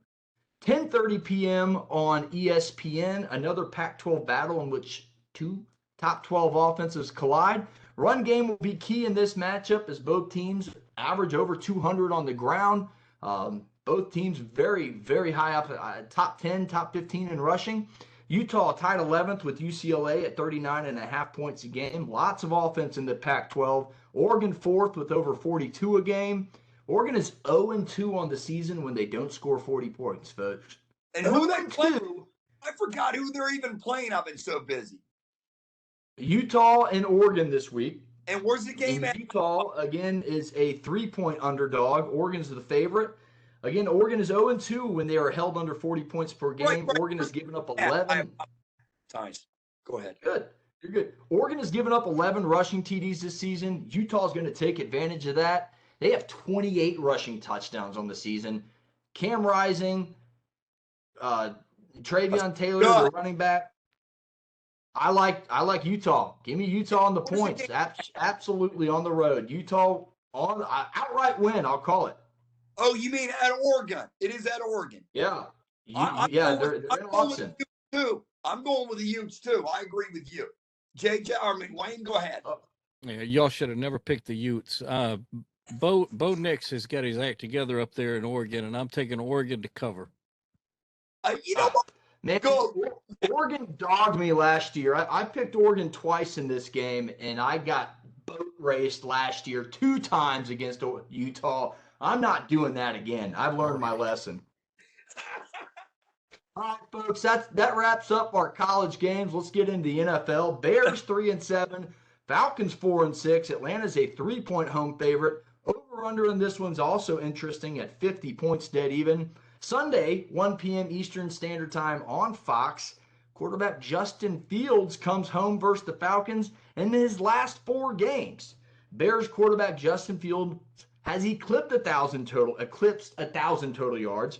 10:30 p.m. on ESPN. Another Pac-12 battle in which two top 12 offenses collide. Run game will be key in this matchup, as both teams average over 200 on the ground. Both teams very, very high up, top 10, top 15 in rushing. Utah tied 11th with UCLA at 39.5 points a game. Lots of offense in the Pac-12. Oregon 4th with over 42 a game. Oregon is 0-2 on the season when they don't score 40 points, folks. And who they playing? I forgot who they're even playing. I've been so busy. Utah and Oregon this week. And where's the game at? Utah, again, is a 3-point underdog. Oregon's the favorite. Again, Oregon is 0-2 when they are held under 40 points per game. Right. Oregon has given up 11. Times. Go ahead. Good. You're good. Oregon has given up 11 rushing TDs this season. Utah's going to take advantage of that. They have 28 rushing touchdowns on the season. Cam Rising, Travion Taylor, the running back. I like Utah. Give me Utah on the points. Absolutely on the road. Utah on outright win. I'll call it. Oh, you mean at Oregon? It is at Oregon. Yeah. They're in Austin. Too. I'm going with the Utes too. I agree with you. Wayne, go ahead. Yeah, y'all should have never picked the Utes. Bo Nix has got his act together up there in Oregon, and I'm taking Oregon to cover. You know what? Man, Oregon dogged me last year. I picked Oregon twice in this game, and I got boat raced last year 2 times against Utah. I'm not doing that again. I've learned my lesson. All right, folks, that wraps up our college games. Let's get into the NFL. Bears 3-7, Falcons 4-6. Atlanta's a 3-point home favorite. Over-under in this one's also interesting at 50 points dead even. Sunday, 1 p.m. Eastern Standard Time on Fox. Quarterback Justin Fields comes home versus the Falcons in his last 4 games. Bears quarterback Justin Fields has eclipsed 1,000 total yards.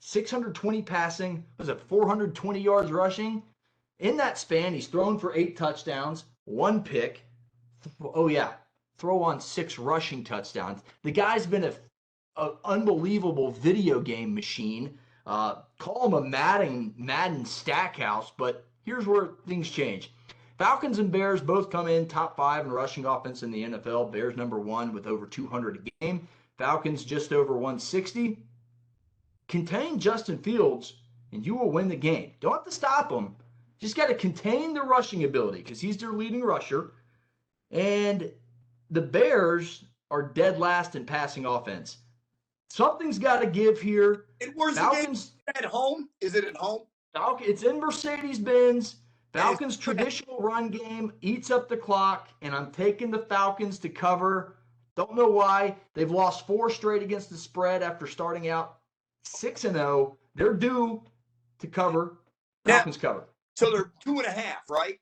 620 passing, was it 420 yards rushing? In that span, he's thrown for 8 touchdowns, 1 pick. Oh, yeah, throw on 6 rushing touchdowns. The guy's been an unbelievable video game machine. Call him a Madden stack house, but here's where things change. Falcons and Bears both come in top 5 in rushing offense in the NFL. Bears number 1 with over 200 a game. Falcons just over 160. Contain Justin Fields, and you will win the game. Don't have to stop him. Just got to contain the rushing ability because he's their leading rusher. And the Bears are dead last in passing offense. Something's got to give here. And where's Falcons, the game? At home? Is it at home? It's in Mercedes-Benz. Falcons' traditional run game eats up the clock, and I'm taking the Falcons to cover. Don't know why. They've lost 4 straight against the spread after starting out 6-0. They're due to cover. Falcons cover. So they're 2.5, right?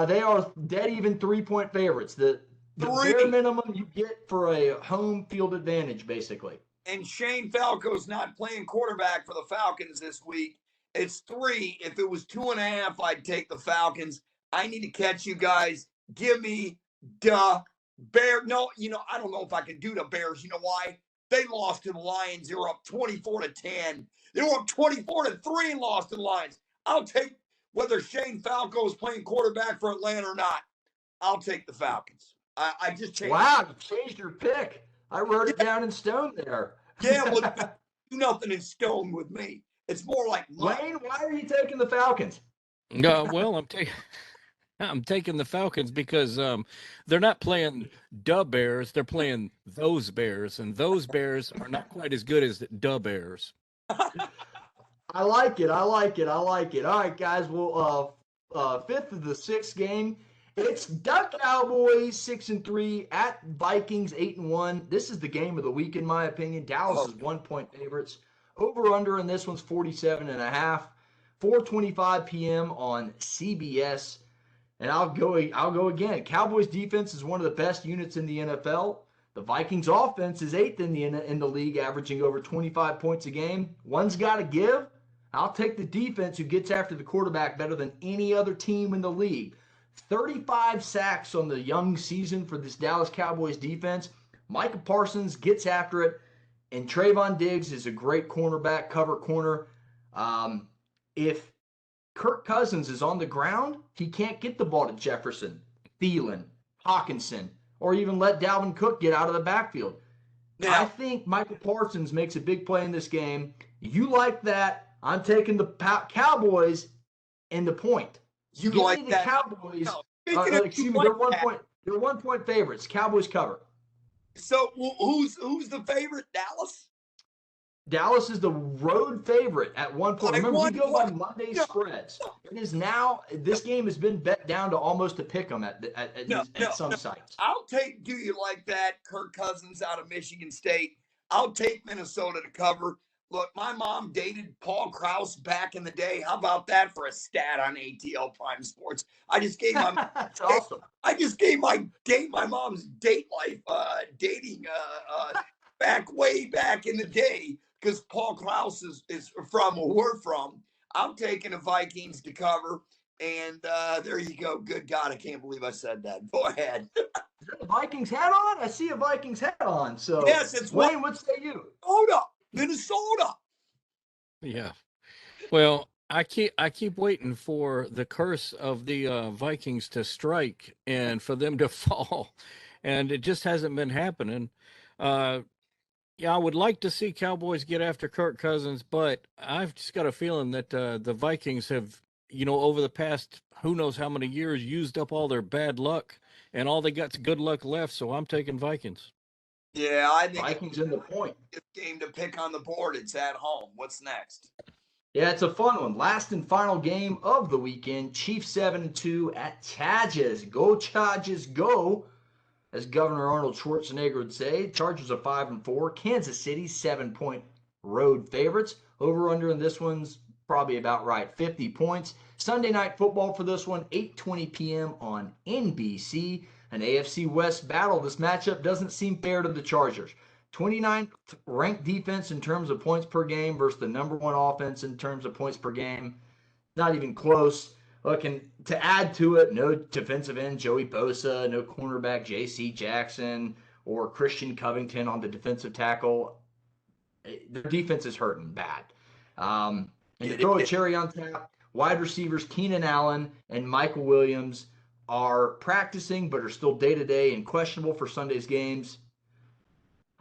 They are dead even 3-point favorites. The bare minimum you get for a home field advantage, basically. And Shane Falco's not playing quarterback for the Falcons this week. It's 3. If it was 2.5, I'd take the Falcons. I need to catch you guys. Give me the Bears. No, I don't know if I can do the Bears. You know why? They lost to the Lions. They were up 24-10. They were up 24-3 and lost to the Lions. I'll take whether Shane Falco is playing quarterback for Atlanta or not. I'll take the Falcons. I just changed. Wow, you changed your pick. I wrote it down in stone there. Yeah, well, do nothing in stone with me. It's more like Wayne. Why are you taking the Falcons? Well, I'm taking the Falcons because they're not playing the Bears. They're playing those Bears, and those Bears are not quite as good as the Bears. I like it. All right, guys. Well, 5th of the 6th game. It's the Cowboys 6-3 at Vikings 8-1. This is the game of the week, in my opinion. Dallas is 1-point favorites. Over under in this one's 47.5. 4:25 p.m. on CBS. And I'll go again. Cowboys defense is one of the best units in the NFL. The Vikings offense is 8th in the league, averaging over 25 points a game. One's got to give. I'll take the defense who gets after the quarterback better than any other team in the league. 35 sacks on the young season for this Dallas Cowboys defense. Micah Parsons gets after it, and Trayvon Diggs is a great cornerback, cover corner. If Kirk Cousins is on the ground, he can't get the ball to Jefferson, Thielen, Hawkinson, or even let Dalvin Cook get out of the backfield. I think Micah Parsons makes a big play in this game. You like that? I'm taking the Cowboys and the point. You like the that? Cowboys. No. Excuse me, they're 1-point favorites. Cowboys cover. So who's the favorite? Dallas? Dallas is the road favorite at 1 point. Remember, we go by Monday spreads. It is now, this game has been bet down to almost a pick 'em at some sites. I'll take, do you like that? Kirk Cousins out of Michigan State. I'll take Minnesota to cover. Look, my mom dated Paul Krause back in the day. How about that for a stat on ATL Prime Sports? I just gave my That's awesome. I just gave my mom's date life dating way back in the day because Paul Krause is from where we're from. I'm taking the Vikings to cover, and there you go. Good God, I can't believe I said that. Go ahead. Is that a Vikings hat on? I see a Vikings hat on. So yes, it's Wayne. What say you? Minnesota. Yeah. Well, I keep waiting for the curse of the Vikings to strike and for them to fall, and it just hasn't been happening. Yeah, I would like to see Cowboys get after Kirk Cousins, but I've just got a feeling that the Vikings have, over the past who knows how many years, used up all their bad luck, and all they got's good luck left. So I'm taking Vikings. Yeah, I think Vikings in the point. This game to pick on the board. It's at home. What's next? Yeah, it's a fun one. Last and final game of the weekend. Chiefs 7-2 at Chargers. Go Chargers, go! As Governor Arnold Schwarzenegger would say. Chargers are 5-4. Kansas City 7-point road favorites. Over under in this one's probably about right. 50 points. Sunday night football for this one. 8:20 p.m. on NBC. An AFC West battle. This matchup doesn't seem fair to the Chargers. 29th ranked defense in terms of points per game versus the number one offense in terms of points per game. Not even close. Look, and to add to it, no defensive end Joey Bosa, no cornerback J.C. Jackson or Christian Covington on the defensive tackle. Their defense is hurting bad. And to throw a cherry on top, wide receivers Keenan Allen and Michael Williams are practicing but are still day-to-day and questionable for Sunday's games.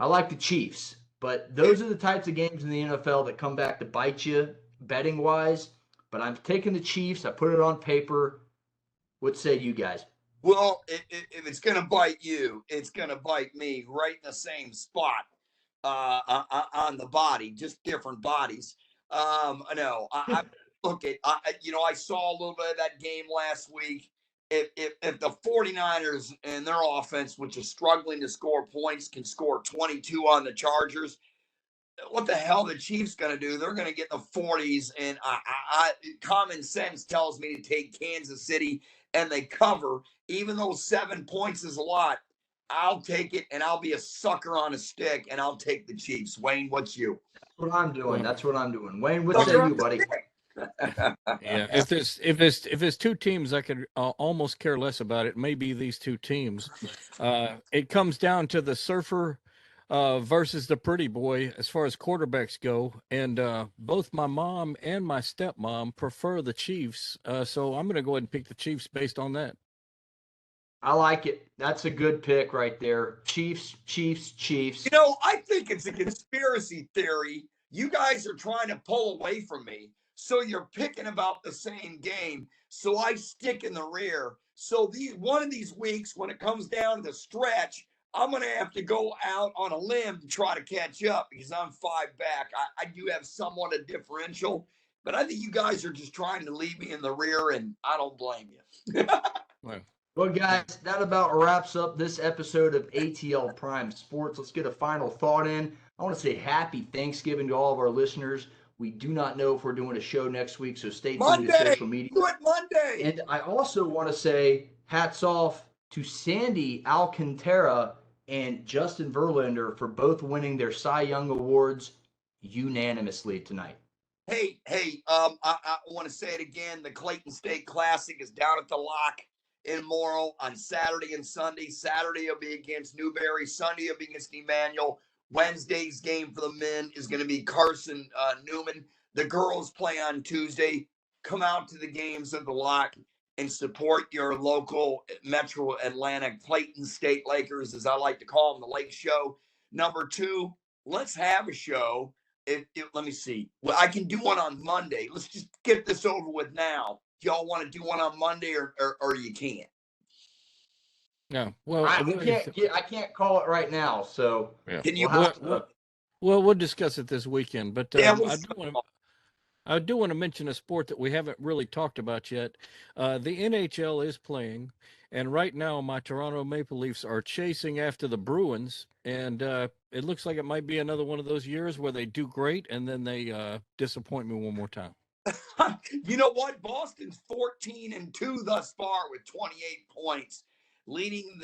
I like the Chiefs, but those are the types of games in the NFL that come back to bite you betting-wise. But I'm taking the Chiefs. I put it on paper. What say you guys? Well, if it's going to bite you, it's going to bite me right in the same spot on the body, just different bodies. No, I look at, I saw a little bit of that game last week. If the 49ers and their offense, which is struggling to score points, can score 22 on the Chargers, what the hell the Chiefs going to do? They're going to get in the 40s, and common sense tells me to take Kansas City, and they cover. Even though 7 points is a lot, I'll take it, and I'll be a sucker on a stick, and I'll take the Chiefs. Wayne, what's you? That's what I'm doing. That's what I'm doing. Wayne, what say you, buddy? Yeah, if there's two teams I could almost care less about, it may be these two teams. It comes down to the surfer versus the pretty boy as far as quarterbacks go, and both my mom and my stepmom prefer the Chiefs, so I'm going to go ahead and pick the Chiefs based on that. I like it. That's a good pick right there. Chiefs. I think it's a conspiracy theory. You guys are trying to pull away from me. So you're picking about the same game. So I stick in the rear. So one of these weeks, when it comes down to the stretch, I'm going to have to go out on a limb to try to catch up because I'm 5 back. I do have somewhat a differential, but I think you guys are just trying to leave me in the rear, and I don't blame you. Well, guys, that about wraps up this episode of ATL Prime Sports. Let's get a final thought in. I want to say happy Thanksgiving to all of our listeners. We do not know if we're doing a show next week, so stay tuned to social media. Do it Monday. And I also want to say hats off to Sandy Alcantara and Justin Verlander for both winning their Cy Young Awards unanimously tonight. Hey, I want to say it again. The Clayton State Classic is down at the Lock in Morrill on Saturday and Sunday. Saturday will be against Newberry. Sunday will be against Emmanuel. Wednesday's game for the men is going to be Carson Newman. The girls play on Tuesday. Come out to the games of the Lock and support your local Metro Atlantic Clayton State Lakers, as I like to call them, the Lake Show. Number 2, let's have a show. Let me see. Well, I can do one on Monday. Let's just get this over with now. Y'all want to do one on Monday or you can't? No. Well, I can't call it right now. So yeah. Can you? We'll discuss it this weekend. But Yeah, I do want to mention a sport that we haven't really talked about yet. The NHL is playing, and right now my Toronto Maple Leafs are chasing after the Bruins, and it looks like it might be another one of those years where they do great and then they disappoint me one more time. You know what? Boston's 14-2 thus far with 28 points, leading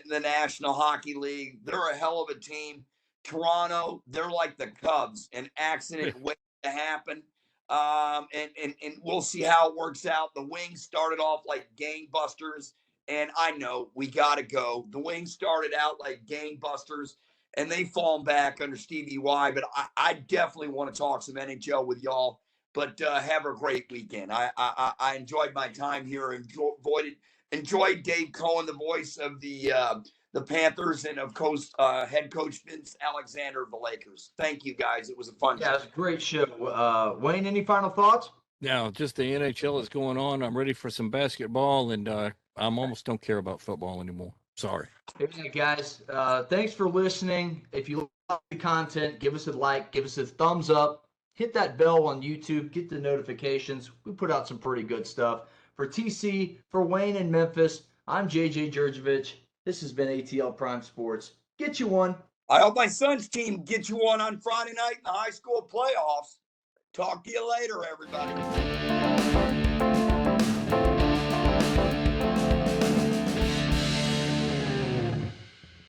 the National Hockey League. They're a hell of a team. Toronto, they're like the Cubs, an accident waiting to happen. And we'll see how it works out. The Wings started off like gangbusters, and I know we got to go. The Wings started out like gangbusters, and they've fallen back under Stevie Y. But I definitely want to talk some NHL with y'all. But have a great weekend. I enjoyed my time here. Enjoyed Dave Cohen, the voice of the Panthers, and of course head coach Vince Alexander of the Lakers. Thank you, guys. It was a fun show. Yeah, it was a great show. Wayne, any final thoughts? No, just the NHL is going on. I'm ready for some basketball, and I almost don't care about football anymore. Sorry. Hey, guys. Thanks for listening. If you like the content, give us a like, give us a thumbs up. Hit that bell on YouTube. Get the notifications. We put out some pretty good stuff. For TC, for Wayne in Memphis, I'm JJ Jurjevich. This has been ATL Prime Sports. Get you one. I hope my son's team gets you one on Friday night in the high school playoffs. Talk to you later, everybody.